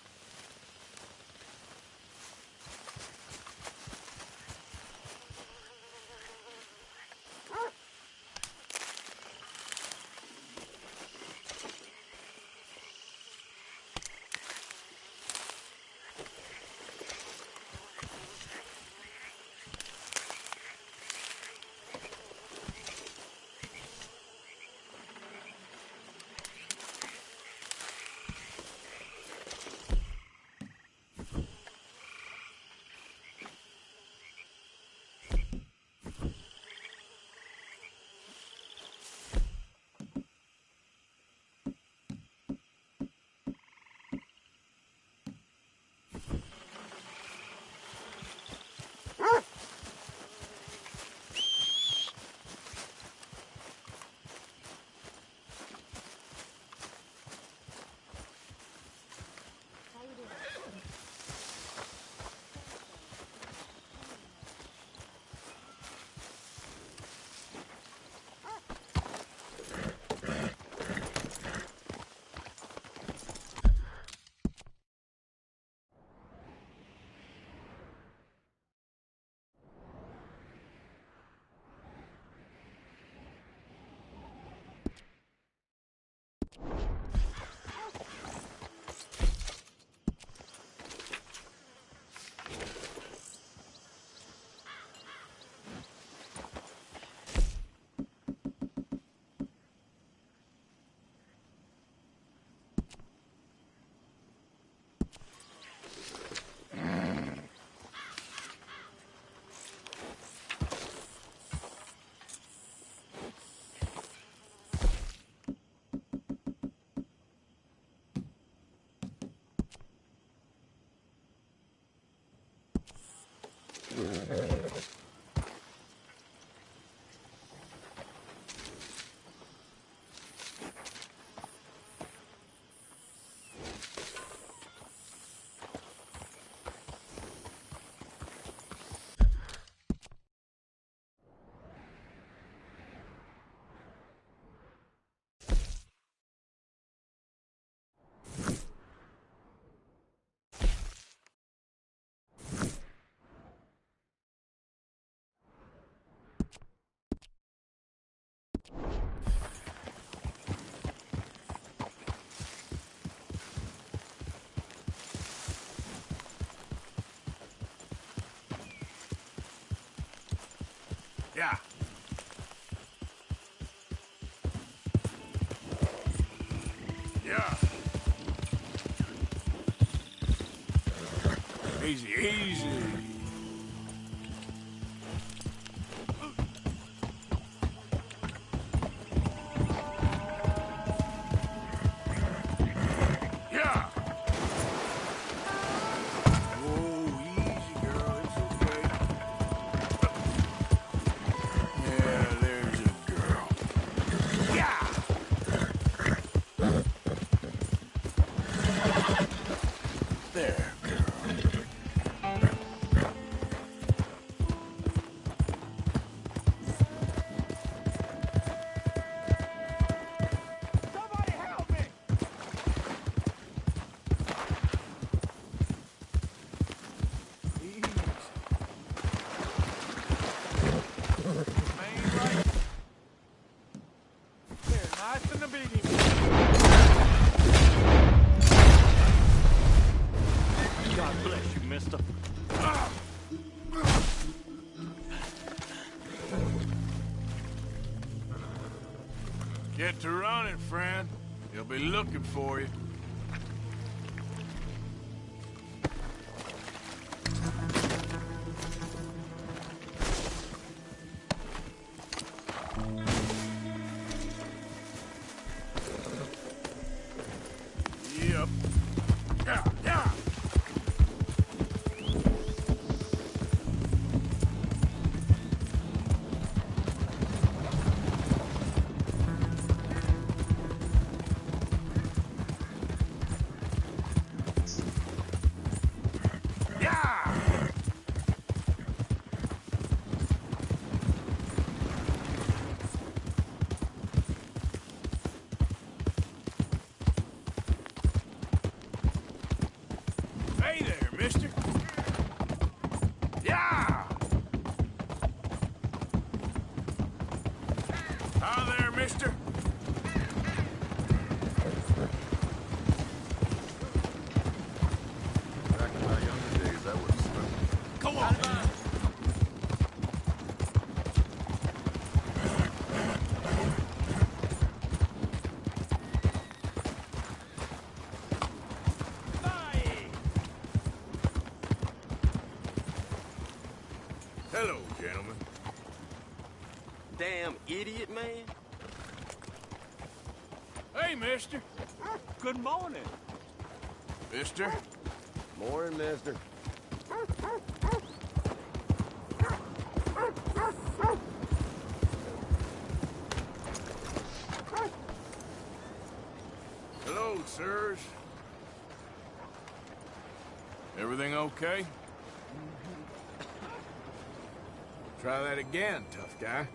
Yeah. Yeah. Easy, easy. Yeah. Whoa, easy, girl. It's okay. Yeah, there's a girl. Yeah. There, girl. Get to running, friend. He'll be looking for you. Yep. Yeah, yeah. Hey there, mister. Yeah! Hi there, mister. Back in my younger days, that would smooth. Go on. Hello, gentlemen. Damn idiot, man. Hey, mister. Good morning. Mister. Morning, mister. Hello, sirs. Everything okay? Try that again, tough guy.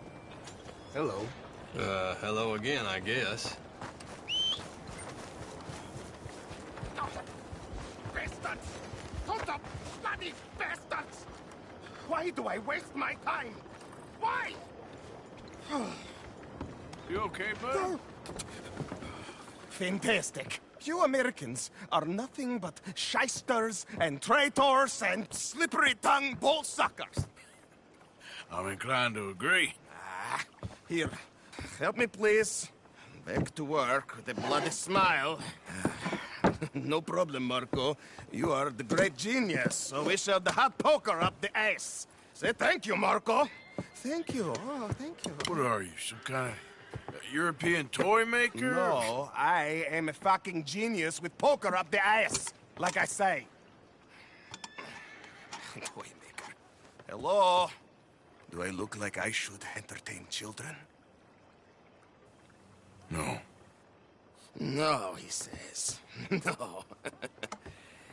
Hello. Hello again, I guess. Bastards! Hold up! Bloody bastards! Why do I waste my time? Why? You okay, bud? Fantastic. You Americans are nothing but shysters and traitors and slippery-tongued bull-suckers. I'm inclined to agree. Here, help me, please. Back to work with a bloody smile. No problem, Marco. You are the great genius, so we shall the hot poker up the ass. Say thank you, Marco. Thank you. Oh, thank you. What are you, some kind of European toy maker? No, I am a fucking genius with poker up the ass, like I say. Toy maker. Hello? Do I look like I should entertain children? No. No, he says. No.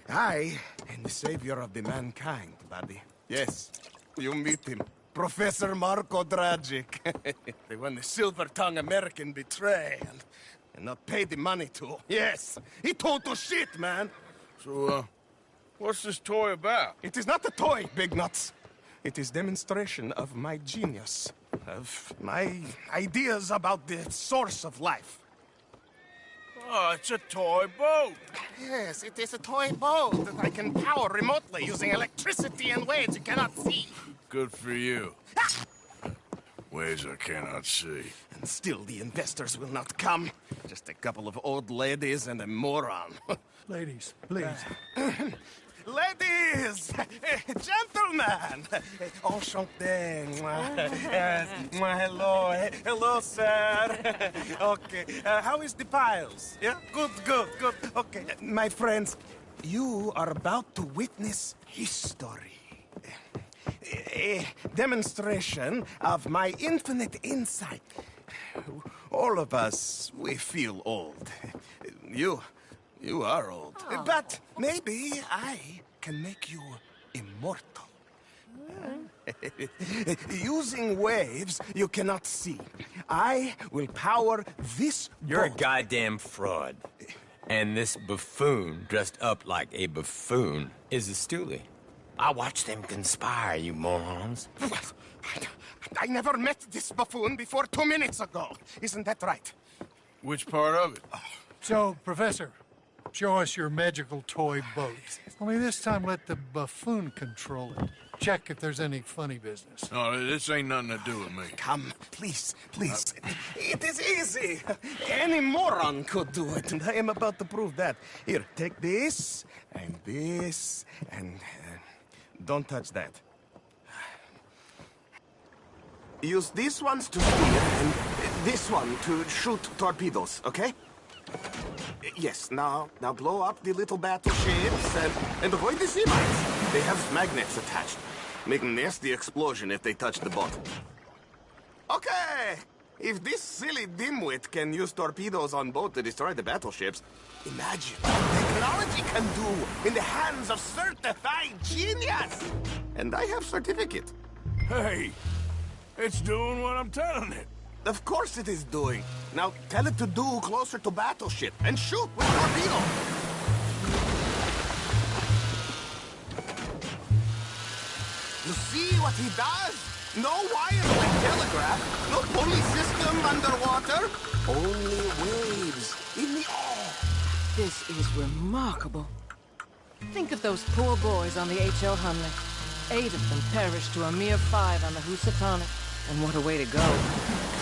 I am the savior of the mankind, buddy. Yes, you meet him. Professor Marco Dragic. The one the silver-tongued American betray and not pay the money to. Yes, he total shit, man. So, what's this toy about? It is not a toy, Big Nuts. It is demonstration of my genius, of my ideas about the source of life. Oh, it's a toy boat. Yes, it is a toy boat that I can power remotely using electricity in ways you cannot see. Good for you. Ways I cannot see. And still the investors will not come. Just a couple of old ladies and a moron. Ladies, please. Ladies! Gentlemen! Enchanté. Yes. Hello. Hello, sir. Okay. How is the piles? Yeah? Good. Okay. My friends, you are about to witness history. A demonstration of my infinite insight. All of us, we feel old. You are old. Oh. But maybe I can make you immortal. Using waves you cannot see. I will power this You're a boat. goddamn fraud. And this buffoon, dressed up like a buffoon, is a stoolie. I watched them conspire, you morons. I never met this buffoon before 2 minutes ago. Isn't that right? Which part of it? So, Professor, Show us your magical toy boat. Only this time let the buffoon control it. Check if there's any funny business. No, this ain't nothing to do with me. Come, please, please. It is easy. Any moron could do it, and I am about to prove that. Here, take this, and don't touch that. Use these ones to steer, and this one to shoot torpedoes, okay? Yes, now blow up the little battleships and avoid the sea mines. They have magnets attached. Make a nasty explosion if they touch the boat. Okay! If this silly dimwit can use torpedoes on boat to destroy the battleships, imagine what technology can do in the hands of certified genius! And I have certificate. Hey, it's doing what I'm telling it. Of course it is doing. Now tell it to do closer to battleship and shoot with torpedo. You see what he does? No wireless telegraph, no pulley system underwater, only waves in the air. This is remarkable. Think of those poor boys on the H.L. Hunley. 8 of them perished to a mere 5 on the Housatonic. And what a way to go.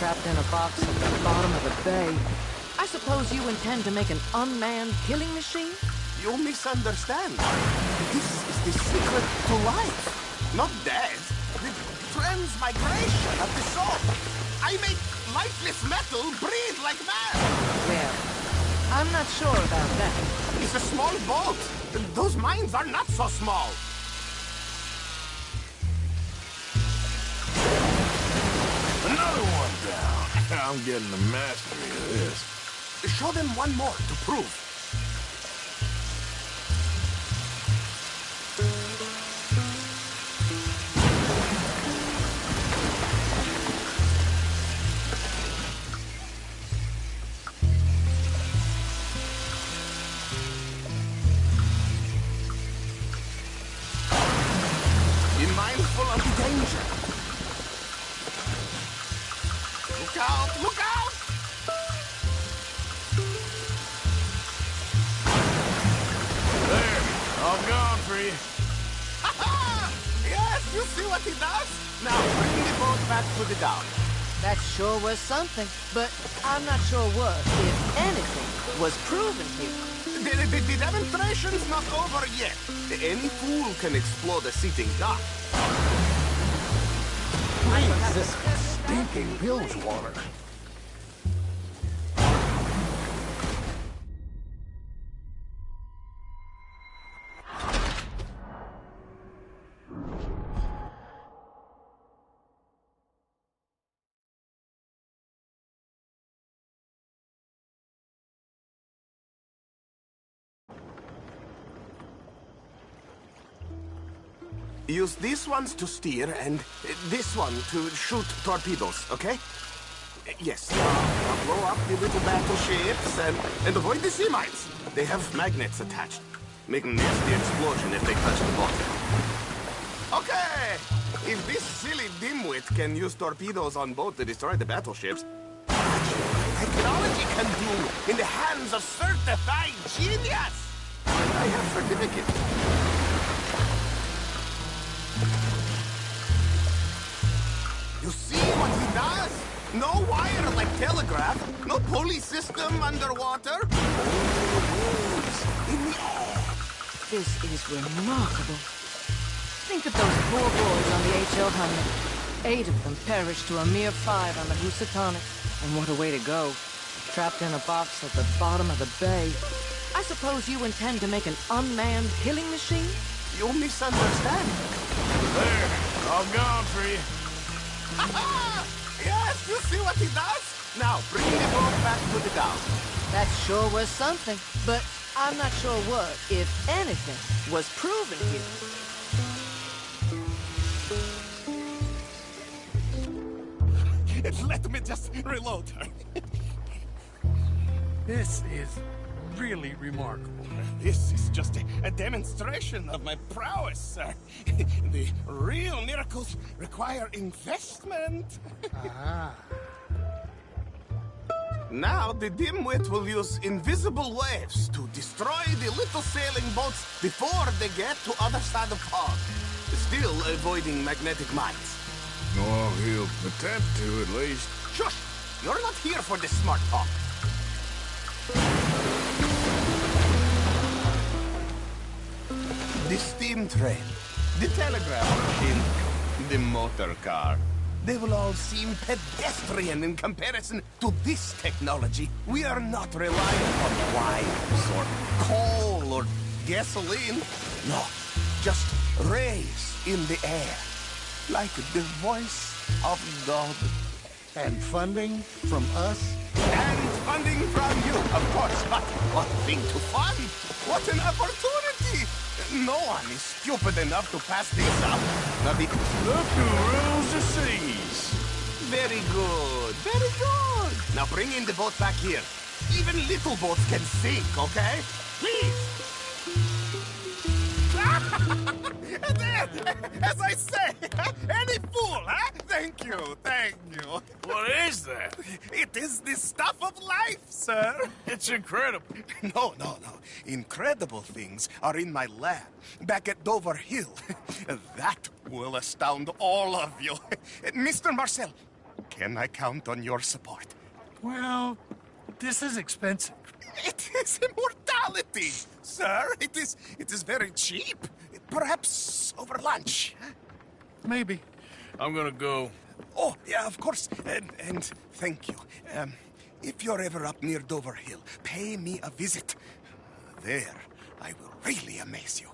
Trapped in a box at the bottom of the bay. I suppose you intend to make an unmanned killing machine? You misunderstand. This is the secret to life. Not death. The transmigration of the soul. I make lifeless metal breathe like man. Well, I'm not sure about that. It's a small boat. Those mines are not so small. Another one down. I'm getting the mastery of this. Show them one more to prove. Be mindful of the danger. Look out! Look out! There, all gone for you. Yes, you see what he does? Now bring the boat back to the dock. That sure was something, but I'm not sure what, if anything, was proven here. The demonstration's not over yet. Any fool can explode a sitting dock. This stinking bilge water. Use these ones to steer and this one to shoot torpedoes, okay? Yes, now blow up the little battleships and avoid the sea mines. They have magnets attached. Make a nasty explosion if they touch the boat. Okay! If this silly dimwit can use torpedoes on boat to destroy the battleships, technology can do in the hands of certified genius! And I have certificate. You see what he does? No wire like telegraph, no pulley system underwater, only waves in the air. This is remarkable. Think of those poor boys on the H.L. Hunley. 8 of them perished to a mere 5 on the Housatonic. And what a way to go. Trapped in a box at the bottom of the bay. I suppose you intend to make an unmanned killing machine? You misunderstand. There, all gone for you. Yes, you see what he does? Now, bring the boat back to the dock. That sure was something, but I'm not sure what, if anything, was proven here. Let me just reload her. This is really remarkable. This is just a demonstration of my prowess, sir. The real miracles require investment. Now the dimwit will use invisible waves to destroy the little sailing boats before they get to other side of fog. Still avoiding magnetic mines. Well, he'll attempt to, at least. Shush! You're not here for this smart talk. The steam train, the telegraph machine, the motor car. They will all seem pedestrian in comparison to this technology. We are not reliant on wires or coal or gasoline. No, just rays in the air, like the voice of God. And funding from us? And funding from you, of course. But what thing to fund? What an opportunity! No one is stupid enough to pass this up. Now the rules the seas. Very good, very good. Now bring in the boat back here. Even little boats can sink, okay? Please. There, as I say, any fool, huh? Thank you, thank you. What is that? It is the stuff of life, sir. It's incredible. No. Incredible things are in my lab, back at Dover Hill. That will astound all of you. Mr. Marcel, can I count on your support? Well, this is expensive. It is immortality, sir. It is very cheap. Perhaps over lunch. Maybe. I'm gonna go. Oh, yeah, of course. And thank you. If you're ever up near Dover Hill, pay me a visit. There, I will really amaze you.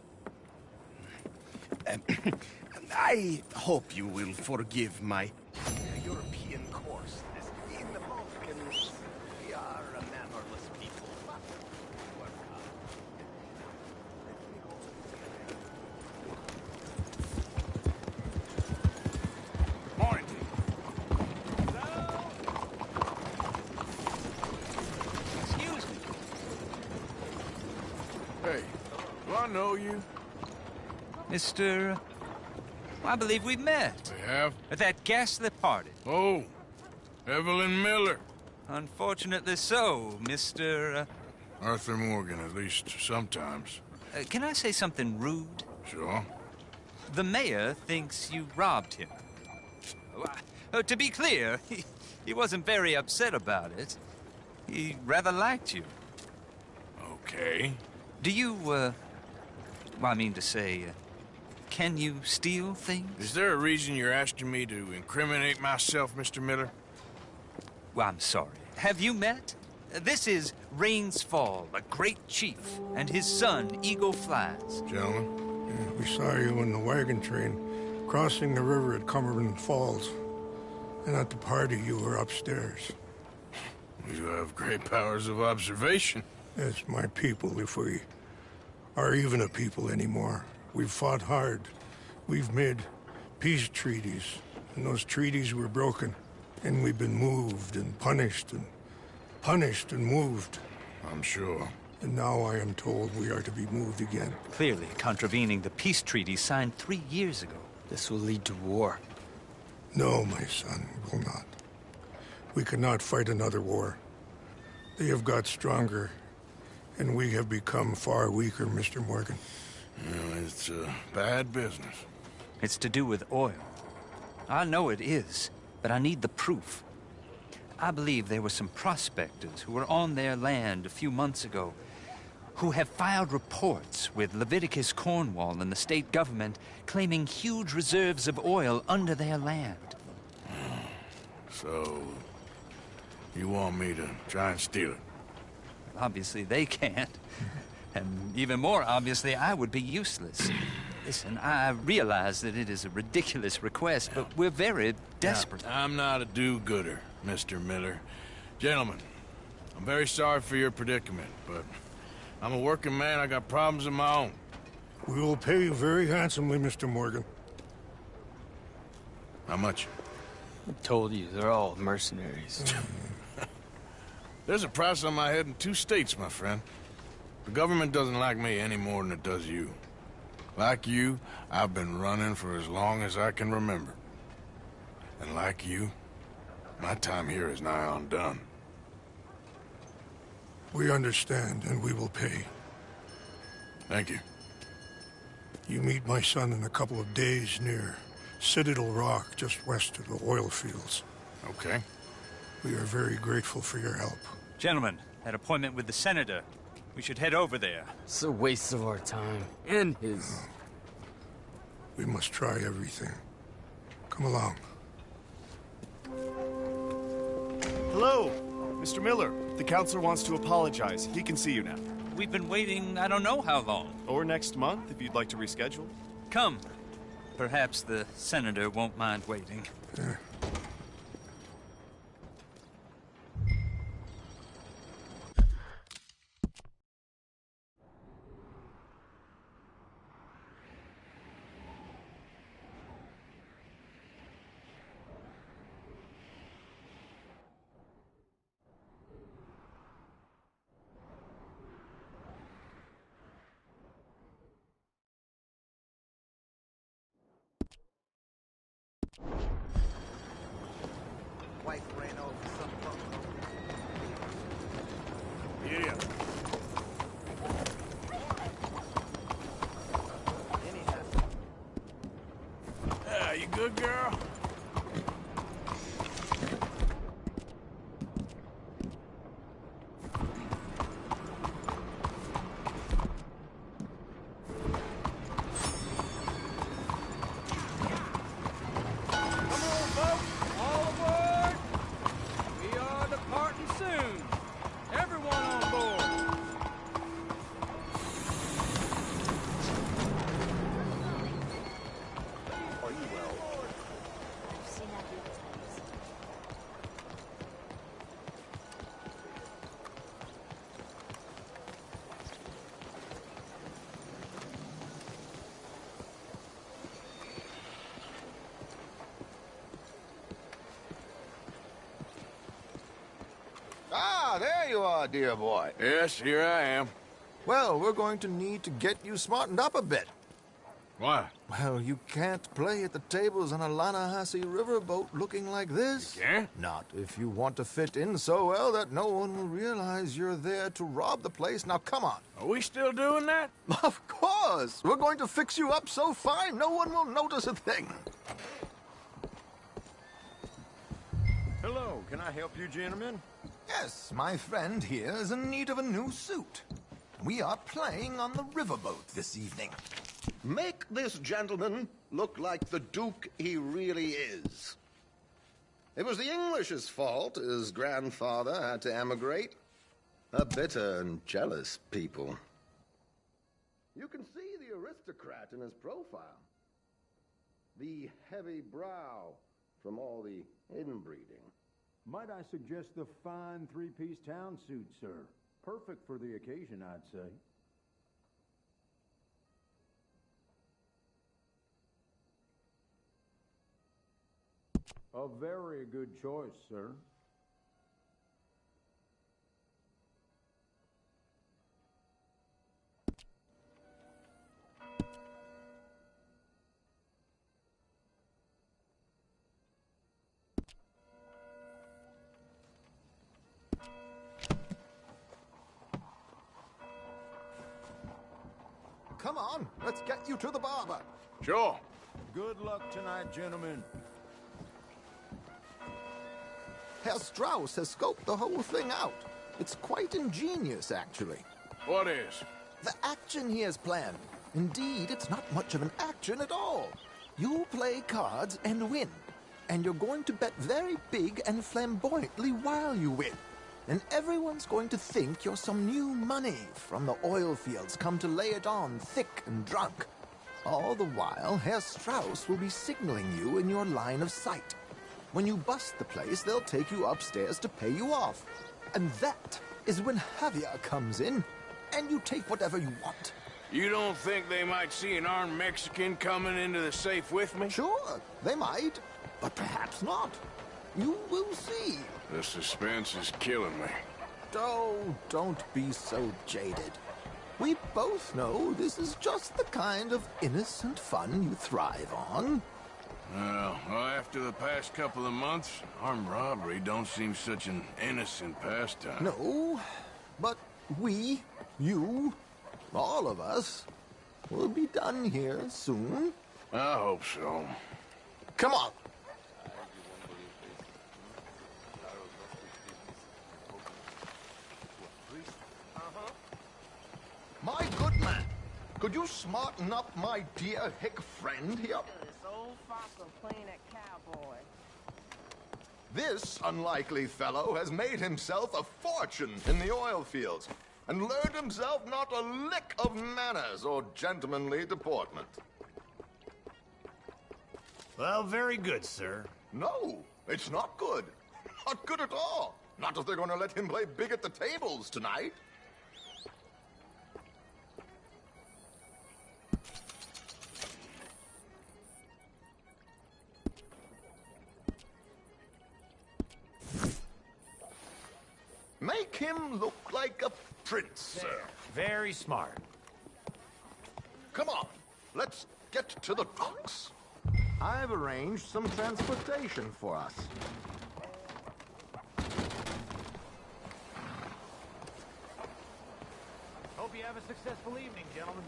I hope you will forgive my European course. In the Balkans, we are a mannerless people. Morning. Excuse me. Hey, do I know you? Mr. I believe we've met. We have? At that ghastly party. Oh, Evelyn Miller. Unfortunately so, Mr. Arthur Morgan, at least sometimes. Can I say something rude? Sure. The mayor thinks you robbed him. To be clear, he wasn't very upset about it. He rather liked you. Okay. Do you, well, I mean to say, can you steal things? Is there a reason you're asking me to incriminate myself, Mr. Miller? Well, I'm sorry. Have you met? This is Rains Fall, a great chief, and his son, Eagle Flies. Gentlemen? Yeah, we saw you in the wagon train crossing the river at Cumberland Falls. And at the party, you were upstairs. You have great powers of observation. Yes, my people, if we are even a people anymore. We've fought hard. We've made peace treaties, and those treaties were broken. And we've been moved and punished and moved. I'm sure. And now I am told we are to be moved again. Clearly contravening the peace treaty signed 3 years ago. This will lead to war. No, my son, it will not. We cannot fight another war. They have got stronger, and we have become far weaker, Mr. Morgan. Well, it's bad business. It's to do with oil. I know it is, but I need the proof. I believe there were some prospectors who were on their land a few months ago who have filed reports with Leviticus Cornwall and the state government claiming huge reserves of oil under their land. So, you want me to try and steal it? Obviously they can't. And even more obviously, I would be useless. Listen, I realize that it is a ridiculous request, but we're very desperate. Now, I'm not a do-gooder, Mr. Miller. Gentlemen, I'm very sorry for your predicament, but I'm a working man. I got problems of my own. We will pay you very handsomely, Mr. Morgan. How much? I told you, they're all mercenaries. There's a price on my head in 2 states, my friend. The government doesn't like me any more than it does you. Like you, I've been running for as long as I can remember. And like you, my time here is nigh undone. We understand, and we will pay. Thank you. You meet my son in a couple of days near Citadel Rock, just west of the oil fields. Okay. We are very grateful for your help. Gentlemen, that appointment with the senator. We should head over there. It's a waste of our time. And his. We must try everything. Come along. Hello, Mr. Miller. The counselor wants to apologize. He can see you now. We've been waiting I don't know how long. Or next month, if you'd like to reschedule. Come. Perhaps the senator won't mind waiting. Wife ran over some punk. Yeah. You good, girl? Ah, there you are, dear boy. Yes, here I am. Well, we're going to need to get you smartened up a bit. Why? Well, you can't play at the tables on a Lannahechee riverboat looking like this. You can't? Not if you want to fit in so well that no one will realize you're there to rob the place. Now, come on. Are we still doing that? Of course. We're going to fix you up so fine no one will notice a thing. Hello, can I help you, gentlemen? Yes, my friend here is in need of a new suit. We are playing on the riverboat this evening. Make this gentleman look like the Duke he really is. It was the English's fault his grandfather had to emigrate. A bitter and jealous people. You can see the aristocrat in his profile. The heavy brow from all the inbreeding. Might I suggest the fine three-piece town suit, sir? Perfect for the occasion, I'd say. A very good choice, sir. Come on, let's get you to the barber. Sure. Good luck tonight, gentlemen. Herr Strauss has scoped the whole thing out. It's quite ingenious, actually. What is? The action he has planned. Indeed, it's not much of an action at all. You play cards and win. And you're going to bet very big and flamboyantly while you win. And everyone's going to think you're some new money from the oil fields come to lay it on thick and drunk. All the while, Herr Strauss will be signaling you in your line of sight. When you bust the place, they'll take you upstairs to pay you off. And that is when Javier comes in, and you take whatever you want. You don't think they might see an armed Mexican coming into the safe with me? Sure, they might, but perhaps not. You will see. The suspense is killing me. Oh, don't be so jaded. We both know this is just the kind of innocent fun you thrive on. Well, after the past couple of months, armed robbery don't seem such an innocent pastime. No, But we, you, all of us, will be done here soon. I hope so. Come on. My good man, could you smarten up my dear hick friend here? This old fossil playing at cowboy. This unlikely fellow has made himself a fortune in the oil fields and learned himself not a lick of manners or gentlemanly deportment. Well, very good, sir. No, it's not good. Not good at all. Not if they're going to let him play big at the tables tonight. Make him look like a prince, sir. Very smart. Come on, let's get to the docks. I've arranged some transportation for us. Hope you have a successful evening, gentlemen.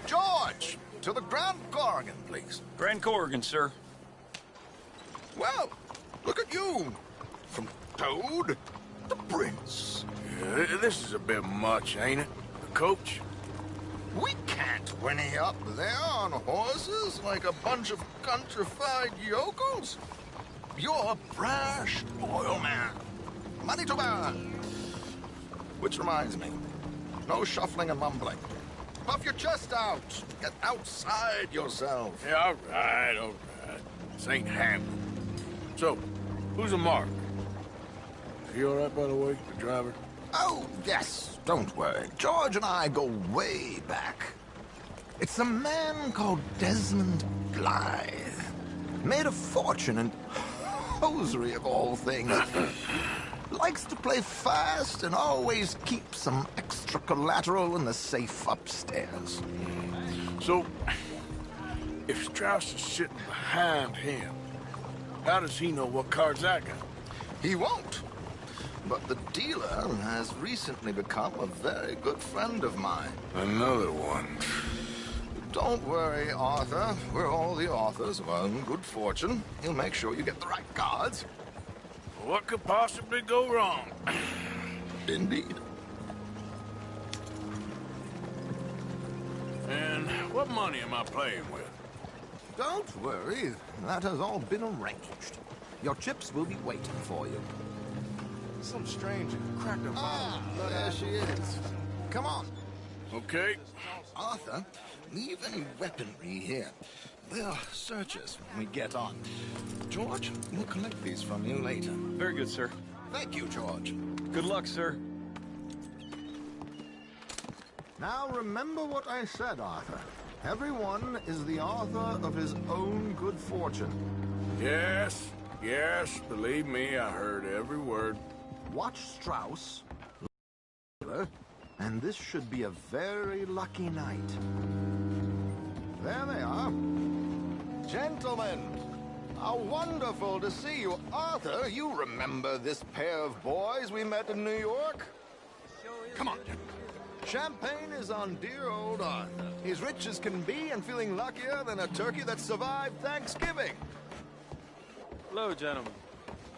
George, to the Grand Corrigan, please. Grand Corrigan, sir. Well, look at you. From Toad to Prince. Yeah, this is a bit much, ain't it? The coach? We can't whinny up there on horses like a bunch of countrified yokels. You're a brash oil man. Money to burn. Which reminds me, no shuffling and mumbling. Puff your chest out. Get outside yourself. Yeah, all right. This ain't Hamlet. So, who's a mark? You all right, by the way, the driver? Oh, yes. Don't worry. George and I go way back. It's a man called Desmond Blythe. Made a fortune in hosiery of all things. Likes to play fast and always keep some extra collateral in the safe upstairs. So, if Strauss is sitting behind him, how does he know what cards I got? He won't. But the dealer has recently become a very good friend of mine. Another one. Don't worry, Arthur. We're all the authors of our own good fortune. He'll make sure you get the right cards. What could possibly go wrong? Indeed. And what money am I playing with? Don't worry. That has all been arranged. Your chips will be waiting for you. Some stranger cracked a bottle. There she is. Come on. Okay. Arthur, leave any weaponry here. They'll search us when we get on. George, we'll collect these from you later. Very good, sir. Thank you, George. Good luck, sir. Now remember what I said, Arthur. Everyone is the author of his own good fortune. Yes, believe me, I heard every word. Watch Strauss, and this should be a very lucky night. There they are. Gentlemen, how wonderful to see you. Arthur, you remember this pair of boys we met in New York? Come on, champagne is on dear old Arthur. He's rich as can be and feeling luckier than a turkey that survived Thanksgiving. Hello, gentlemen.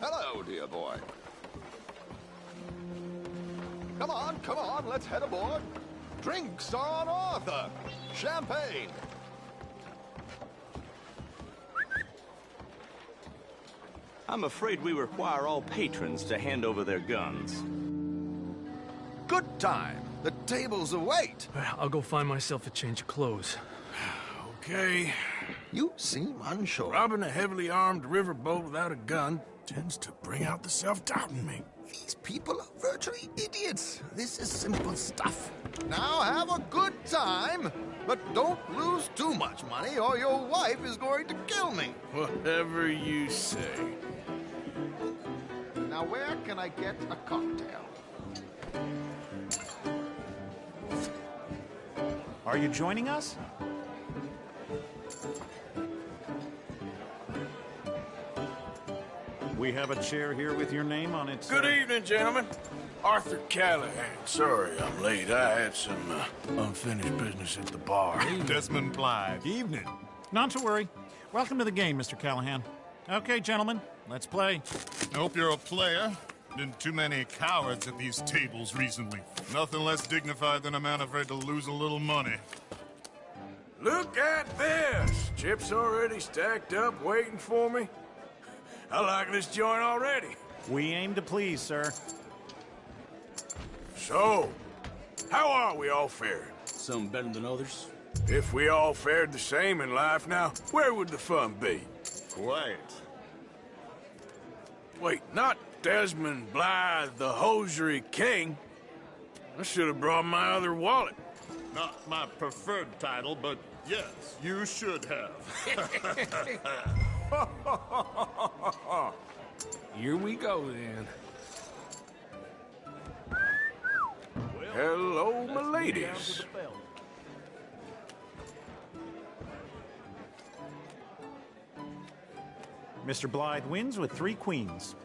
Hello, dear boy. Come on, let's head aboard. Drinks on Arthur. Champagne. I'm afraid we require all patrons to hand over their guns. Good time. The tables await. I'll go find myself a change of clothes. Okay. You seem unsure. Robbing a heavily armed riverboat without a gun tends to bring out the self-doubt in me. These people are virtually idiots. This is simple stuff. Now have a good time, but don't lose too much money or your wife is going to kill me. Whatever you say. Now where can I get a cocktail? Are you joining us? We have a chair here with your name on it, sir. Good evening, gentlemen. Arthur Callahan. Sorry I'm late. I had some unfinished business at the bar. Desmond Blythe. Evening. Not to worry. Welcome to the game, Mr. Callahan. Okay, gentlemen, let's play. I hope you're a player. Been too many cowards at these tables recently. Nothing less dignified than a man afraid to lose a little money. Look at this! Chips already stacked up, waiting for me. I like this joint already. We aim to please, sir. So, how are we all faring? Some better than others. If we all fared the same in life now, where would the fun be? Quiet. Wait, not Desmond Blythe, the hosiery king. I should have brought my other wallet. Not my preferred title, but yes, you should have. Here we go, then. Hello, my ladies. Mr. Blythe wins with 3 queens.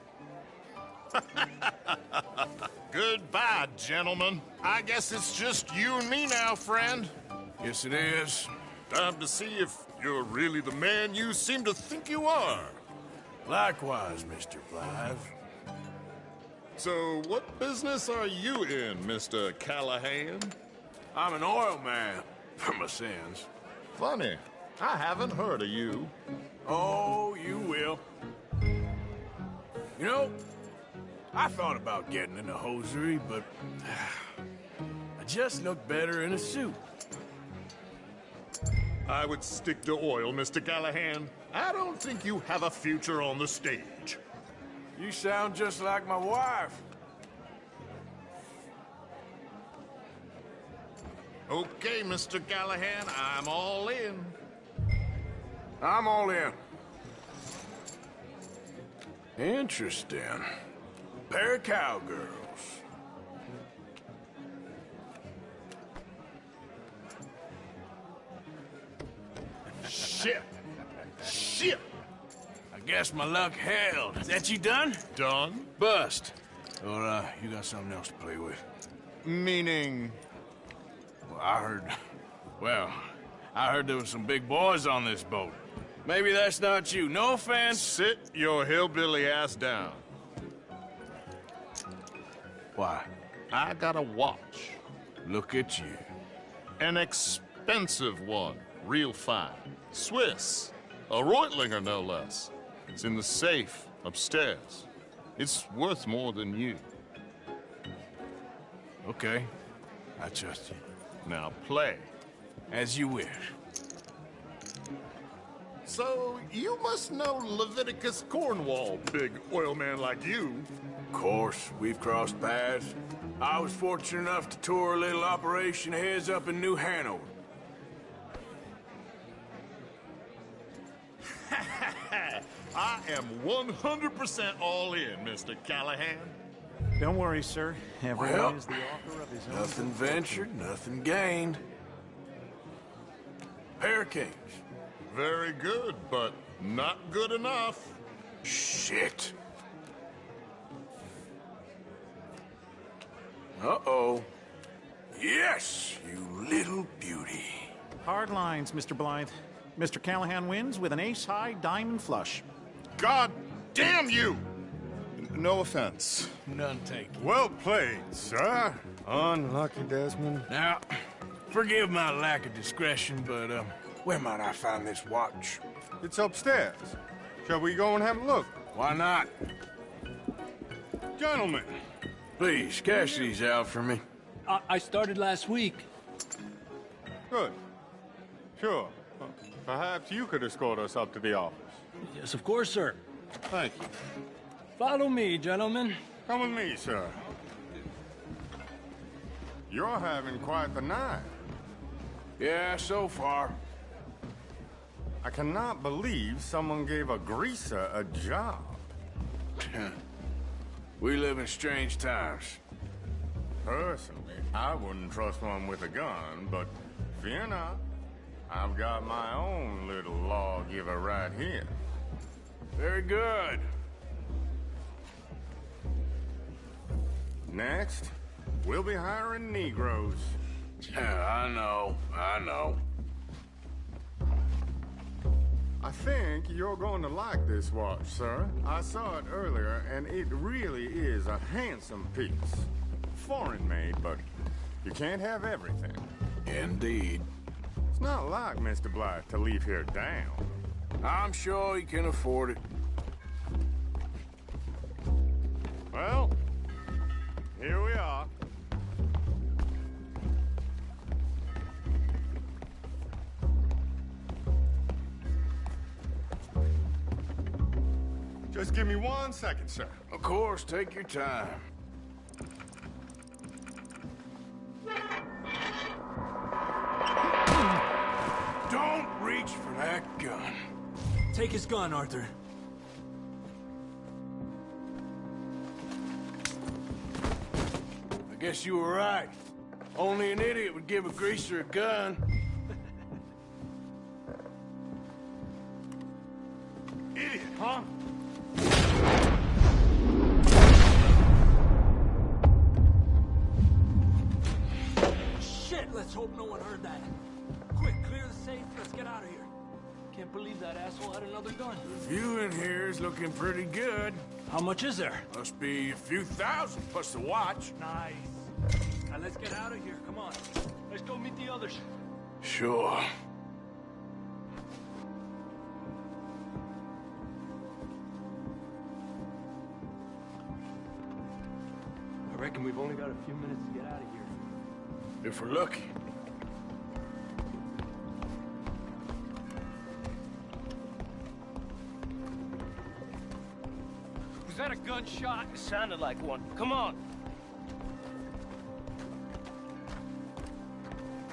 Goodbye, gentlemen. I guess it's just you and me now, friend. Yes, it is. Time to see if you're really the man you seem to think you are. Likewise, Mr. Blythe. So, what business are you in, Mr. Callahan? I'm an oil man, for my sins. Funny. I haven't heard of you. Oh, you will. You know, I thought about getting into hosiery, but I just look better in a suit. I would stick to oil, Mr. Callahan. I don't think you have a future on the stage. You sound just like my wife. Okay, Mr. Callahan, I'm all in. I'm all in. Interesting. Pair of cowgirls. Shit! Shit! I guess my luck held. Is that you done? Done? Bust. Or, you got something else to play with? Meaning? Well, I heard there was some big boys on this boat. Maybe that's not you. No offense. Sit your hillbilly ass down. Why? I got a watch. Look at you. An expensive one. Real fine. Swiss. A Reutlinger, no less. It's in the safe upstairs. It's worth more than you. Okay. I trust you. Now play. As you wish. So, you must know Leviticus Cornwall, big oil man like you. Of course, we've crossed paths. I was fortunate enough to tour a little operation of his up in New Hanover. I am 100% all in, Mr. Callahan. Don't worry, sir. Everyone Well, is the author of his own... Nothing ventured, nothing gained. Pair of kings. Very good, but not good enough. Shit. Uh-oh. Yes, you little beauty. Hard lines, Mr. Blythe. Mr. Callahan wins with an ace-high diamond flush. God damn you! No offense. None taken. Well played, sir. Unlucky, Desmond. Now, forgive my lack of discretion, but, where might I find this watch? It's upstairs. Shall we go and have a look? Why not? Gentlemen. Please, cash these out for me. I started last week. Good. Sure. Perhaps you could escort us up to the office. Yes, of course, sir. Thank you. Follow me, gentlemen. Come with me, sir. You're having quite the night. Yeah, so far. I cannot believe someone gave a greaser a job. We live in strange times. Personally, I wouldn't trust one with a gun, but fear not. I've got my own little lawgiver right here. Very good. Next, we'll be hiring Negroes. Yeah, I know. I think you're going to like this watch, sir. I saw it earlier, and it really is a handsome piece. Foreign made, but you can't have everything. Indeed. It's not like Mr. Blythe to leave here down. I'm sure he can afford it. Well, here we are. Just give me 1 second, sir. Of course, take your time. Don't reach for that gun. Take his gun, Arthur. I guess you were right. Only an idiot would give a greaser a gun. Idiot, huh? Shit, let's hope no one heard that. Quick, clear the safe. Let's get out of here. Can't believe that asshole had another gun. The view in here is looking pretty good. How much is there? Must be a few thousand plus the watch. Nice. Now let's get out of here. Come on. Let's go meet the others. Sure. I reckon we've only got a few minutes to get out of here. If we're lucky. Was that a gunshot? It sounded like one. Come on.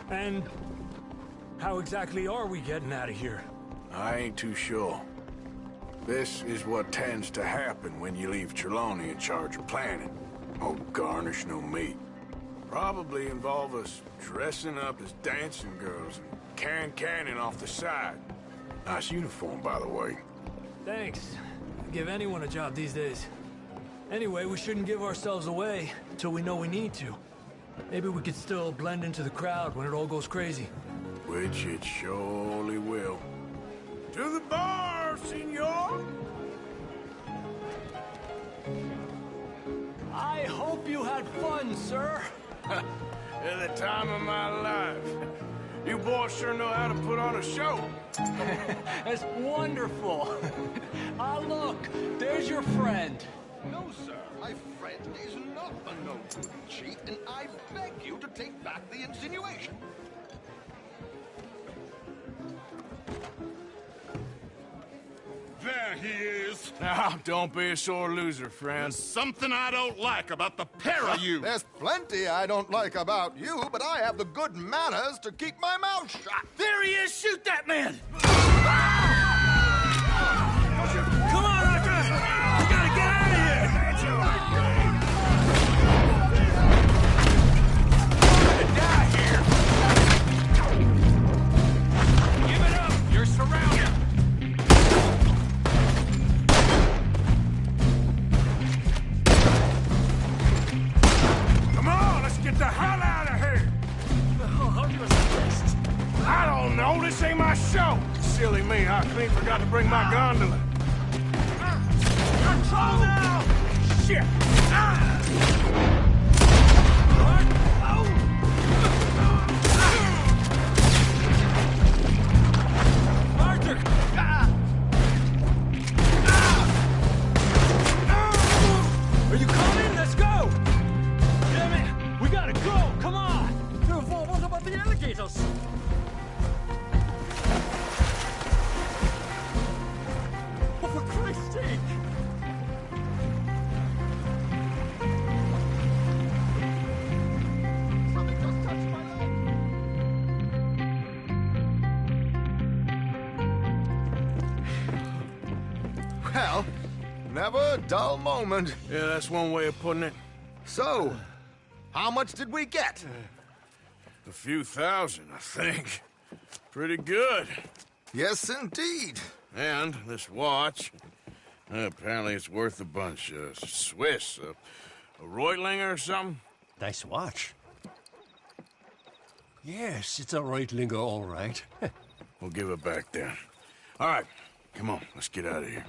And how exactly are we getting out of here? I ain't too sure. This is what tends to happen when you leave Trelawney in charge of planning. Oh, garnish no meat. Probably involve us dressing up as dancing girls and carrying cannon off the side. Nice uniform, by the way. Thanks. I'd give anyone a job these days. Anyway, we shouldn't give ourselves away until we know we need to. Maybe we could still blend into the crowd when it all goes crazy. Which it surely will. To the bar, senor! I hope you had fun, sir. At the time of my life. You boys sure know how to put on a show. That's wonderful. Ah, look, there's your friend. No, sir. My friend is not a no-good cheat, and I beg you to take back the insinuation. There he is. Now, don't be a sore loser, friend. There's something I don't like about the pair of you. There's plenty I don't like about you, but I have the good manners to keep my mouth shut. There he is! Shoot that man! Come on, Arthur! We gotta get out of here! Die here! Give it up! You're surrounded! Get the hell out of here! I don't know, this ain't my show! Silly me, I clean forgot to bring my gondola. Control now! Shit! Arthur! Are you coming? Let's go! Damn it! We gotta go! Come on! What about the alligators? Oh, for Christ's sake! Something just touched my leg! Well, never a dull moment. Yeah, that's one way of putting it. So, how much did we get? A few thousand, I think. Pretty good. Yes, indeed. And this watch, apparently it's worth a bunch. Swiss. A Reutlinger or something? Nice watch. Yes, it's a Reutlinger, all right. We'll give it back then. All right, come on, let's get out of here.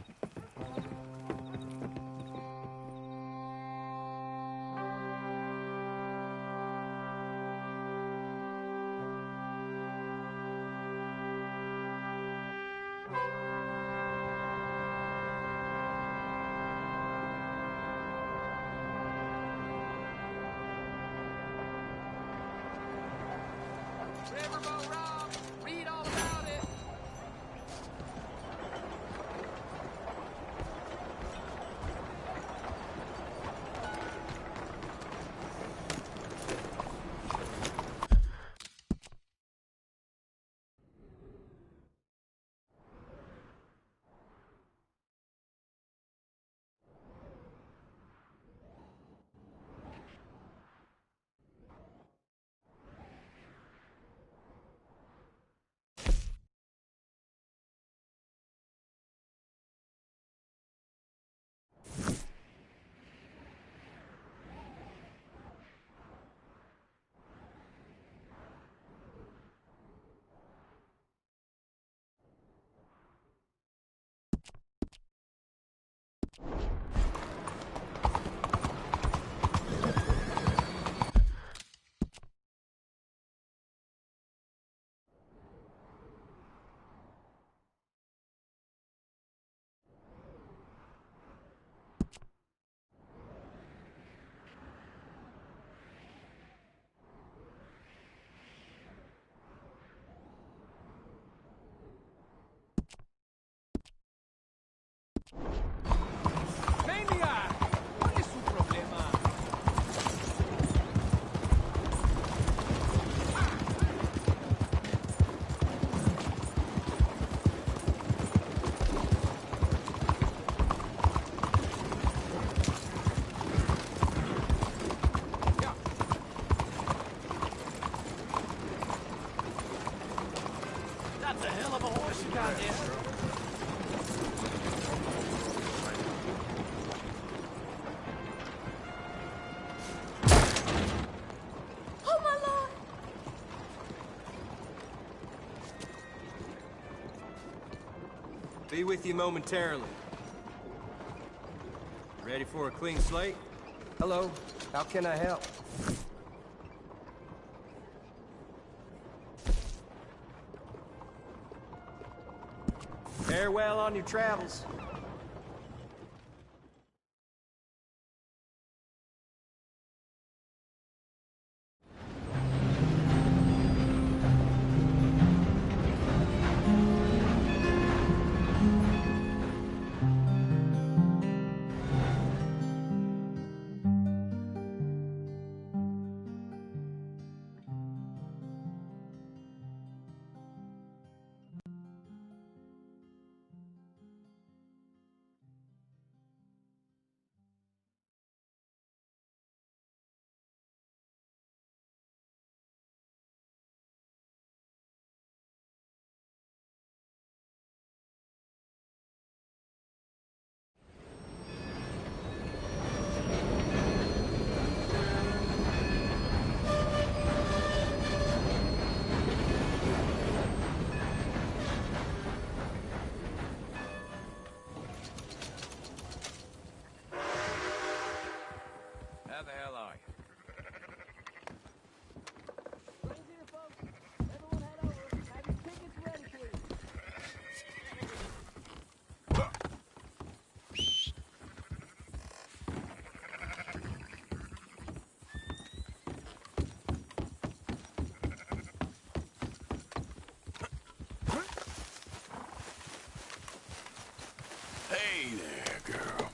Read all about it. Maniac! ¿Cuál es su problema? That's a hell of a horse you got there. Oh, my lord! Be with you momentarily. Ready for a clean slate? Hello, how can I help? Farewell on your travels. How the hell are you? Hey there, girl.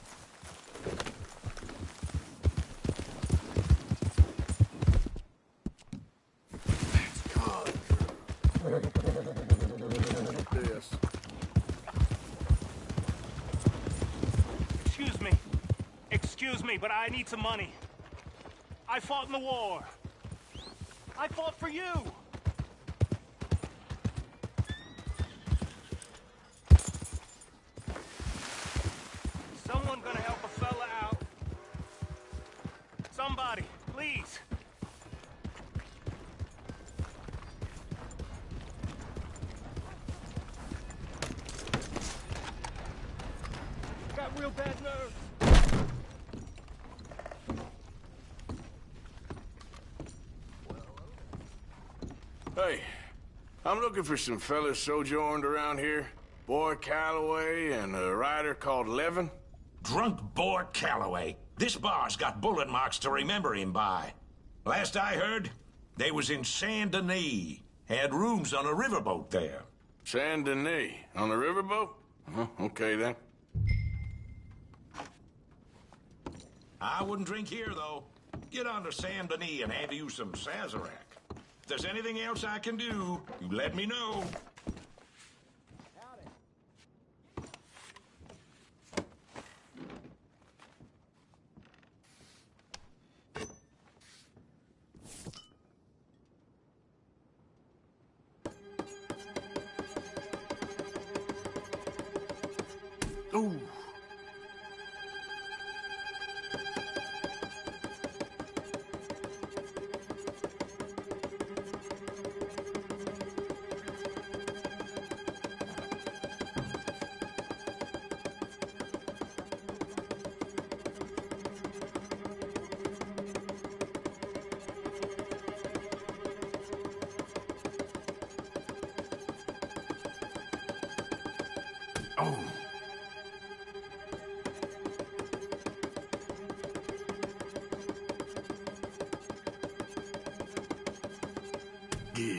This. Excuse me, but I need some money. I fought in the war. I fought for you. Someone gonna help a fella out. real bad nerves. Hey, I'm looking for some fellas sojourned around here. Boy Calloway and a rider called Levin. Drunk Boar Calloway. This bar's got bullet marks to remember him by. Last I heard, they was in Saint Denis. Had rooms on a riverboat there. Saint Denis? On a riverboat? Okay then. I wouldn't drink here, though. Get on to Saint Denis and have you some Sazerac. If there's anything else I can do, you let me know. Ooh. Oh. Yeah.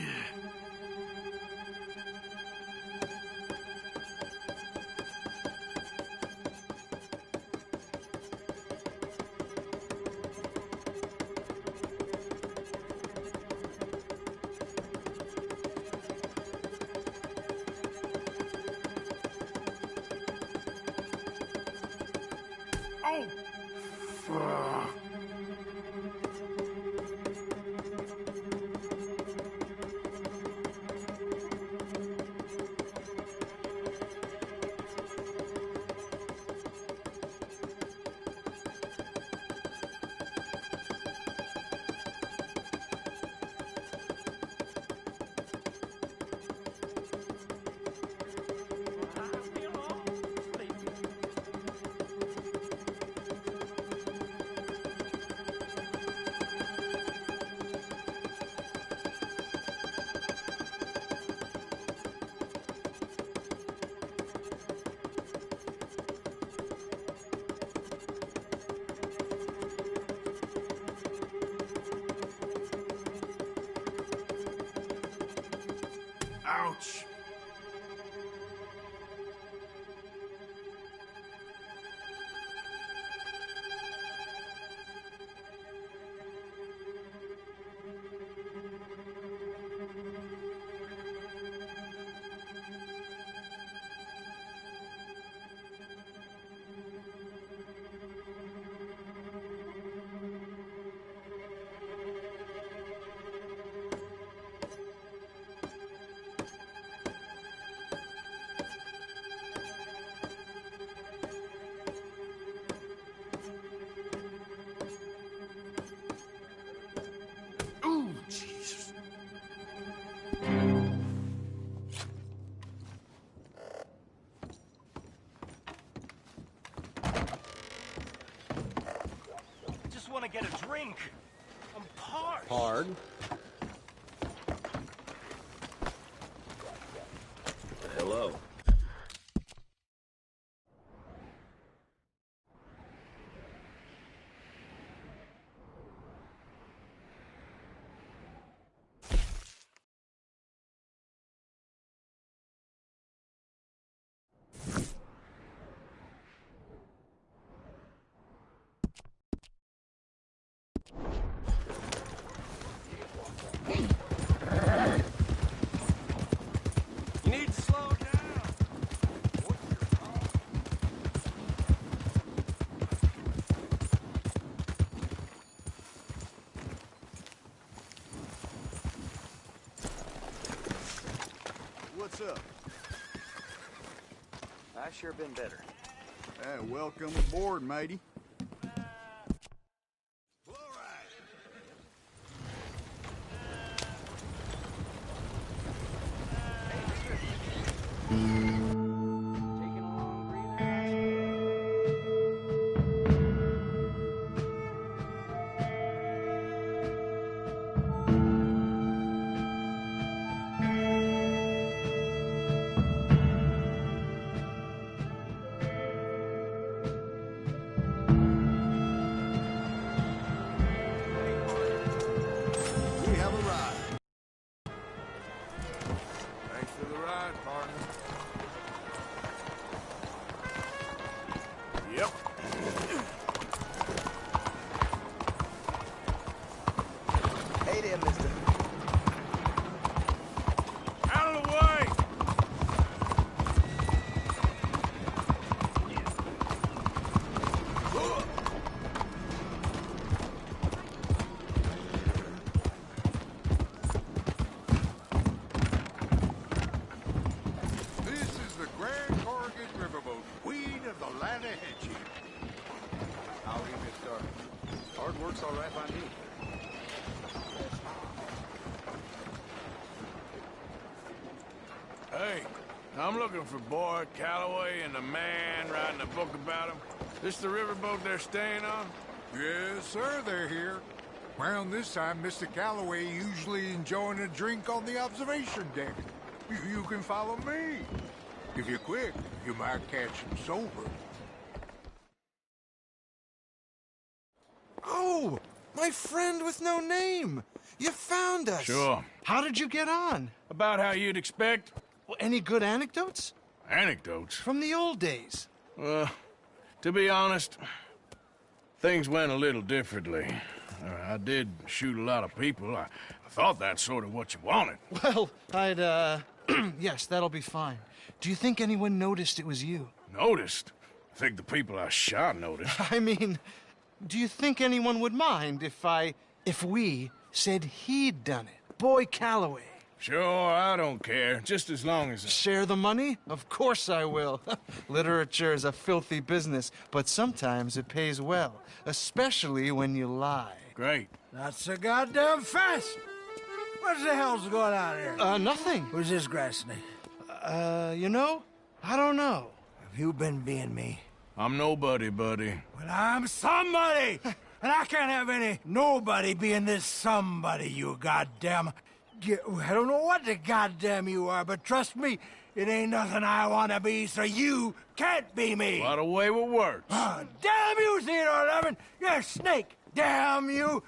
Oh! Fuck. Ouch. Ooh, Jesus. Just want to get a drink. I'm parched. Hard. Hello. You need to slow down. What's up? I sure been better. Welcome aboard, matey. Hard work's all right by me. Hey, I'm looking for Boyd Calloway and the man writing a book about him. This the riverboat they're staying on? Yes, sir, they're here. Well, this time, Mr. Calloway usually enjoying a drink on the observation deck. You can follow me. If you're quick, you might catch him sober. Oh, my friend with no name. You found us. Sure. How did you get on? About how you'd expect. Well, any good anecdotes? Anecdotes? From the old days. Well, to be honest, things went a little differently. I did shoot a lot of people. I thought that's sort of what you wanted. Well, I'd, yes, that'll be fine. Do you think anyone noticed it was you? Noticed? I think the people I shot noticed. I mean, do you think anyone would mind if we said he'd done it? Boy Calloway. Sure, I don't care. Just as long as... Share the money? Of course I will. Literature is a filthy business, but sometimes it pays well. Especially when you lie. Great. Not so goddamn fast. What the hell's going on here? Nothing. Who's this grass snake? You know? I don't know. Have you been being me? I'm nobody, buddy. Well, I'm somebody! And I can't have any nobody being this somebody, you goddamn... I don't know what the goddamn you are, but trust me, it ain't nothing I want to be, so you can't be me. What a way with words. Oh, damn you, Theodore Levin! You're a snake! Damn you!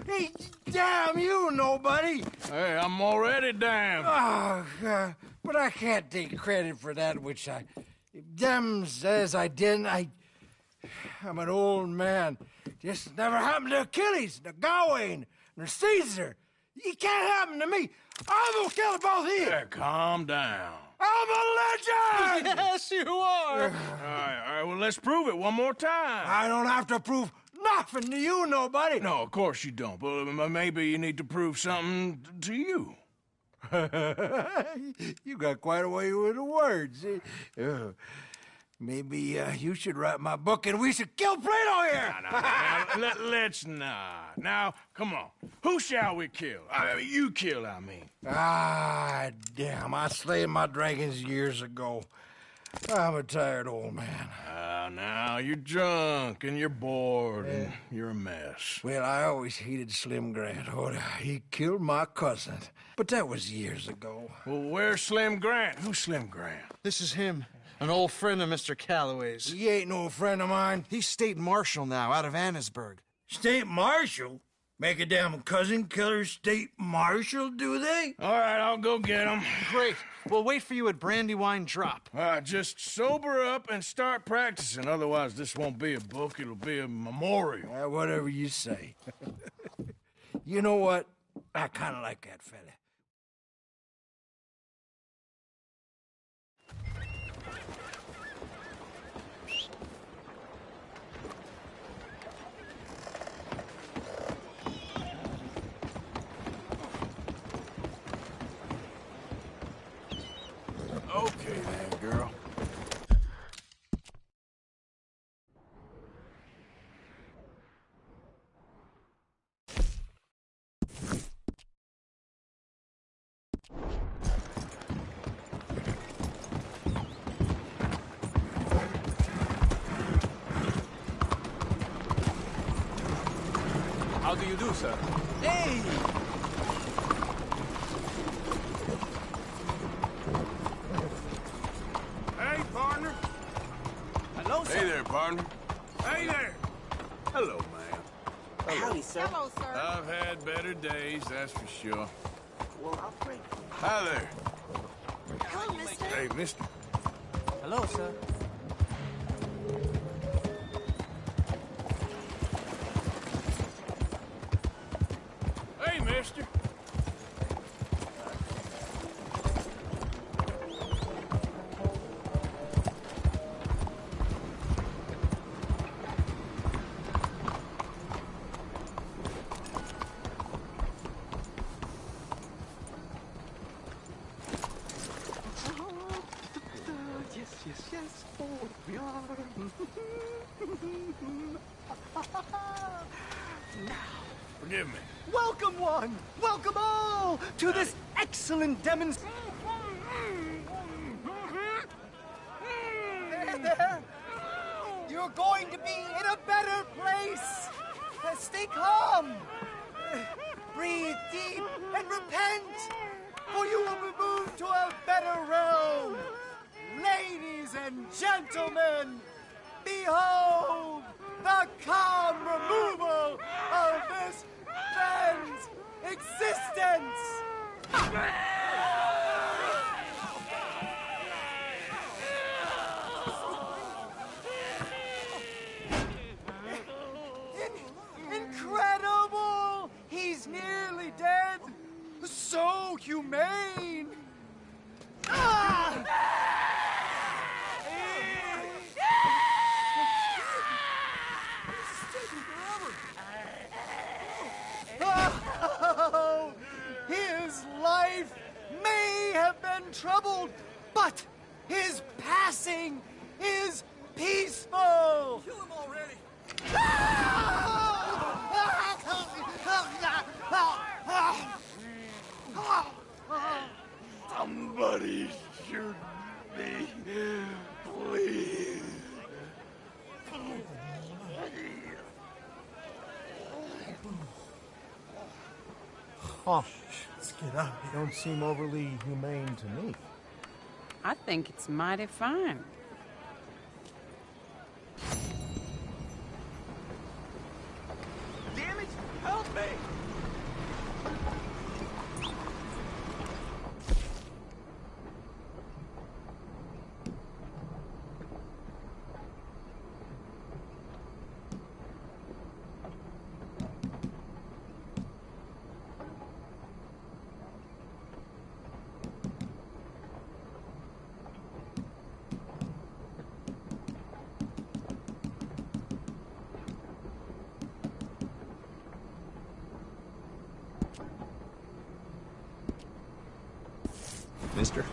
Damn you, nobody! Hey, I'm already damned. Oh, God. But I can't take credit for that which I... Them says I didn't. I'm an old man. This never happened to Achilles, to Gawain, nor Caesar. It can't happen to me. I'm gonna kill both of you. Yeah, calm down. I'm a legend! Yes, you are. All right, well, let's prove it one more time. I don't have to prove nothing to you, nobody. No, of course you don't, but maybe you need to prove something to you. You got quite a way with the words. Maybe you should write my book and we should kill Plato here! No, let's not. Now, come on. Who shall we kill? I mean, you kill, I mean. Ah, damn. I slayed my dragons years ago. I'm a tired old man. Now, you're drunk and you're bored and you're a mess. Well, I always hated Slim Grant. Oh, he killed my cousin. But that was years ago. Well, where's Slim Grant? Who's Slim Grant? This is him. An old friend of Mr. Calloway's. He ain't no friend of mine. He's state marshal now, out of Annesburg. State marshal? Make a damn cousin killer state marshal, do they? All right, I'll go get him. Great. We'll wait for you at Brandywine Drop. Just sober up and start practicing. Otherwise, this won't be a book. It'll be a memorial. Whatever you say. You know what? I kind of like that fella. Okay then, girl. How do you do, sir? Hey! Hey, partner. Hello, sir. Hey there, partner. Hey there. Hello, man. Howdy, sir. Hello, sir. I've had better days, that's for sure. Well, I'll break. Hi there. Hello, mister. Hey, mister. Hello, sir. Hey, mister. Yes, oh, we are. Forgive me. Welcome one, welcome all to this excellent demonstration. There. You're going to be in a better place. Stay calm. Breathe deep and repent, for you will be moved to a better realm. Ladies and gentlemen, behold the calm removal of this man's existence. Incredible! He's nearly dead. So humane. Oh, his life may have been troubled, but his passing is peaceful. Kill him already. Somebody shoot me, please. Oh, let's get up. You don't seem overly humane to me. I think it's mighty fine. Damn it! Help me! Mister?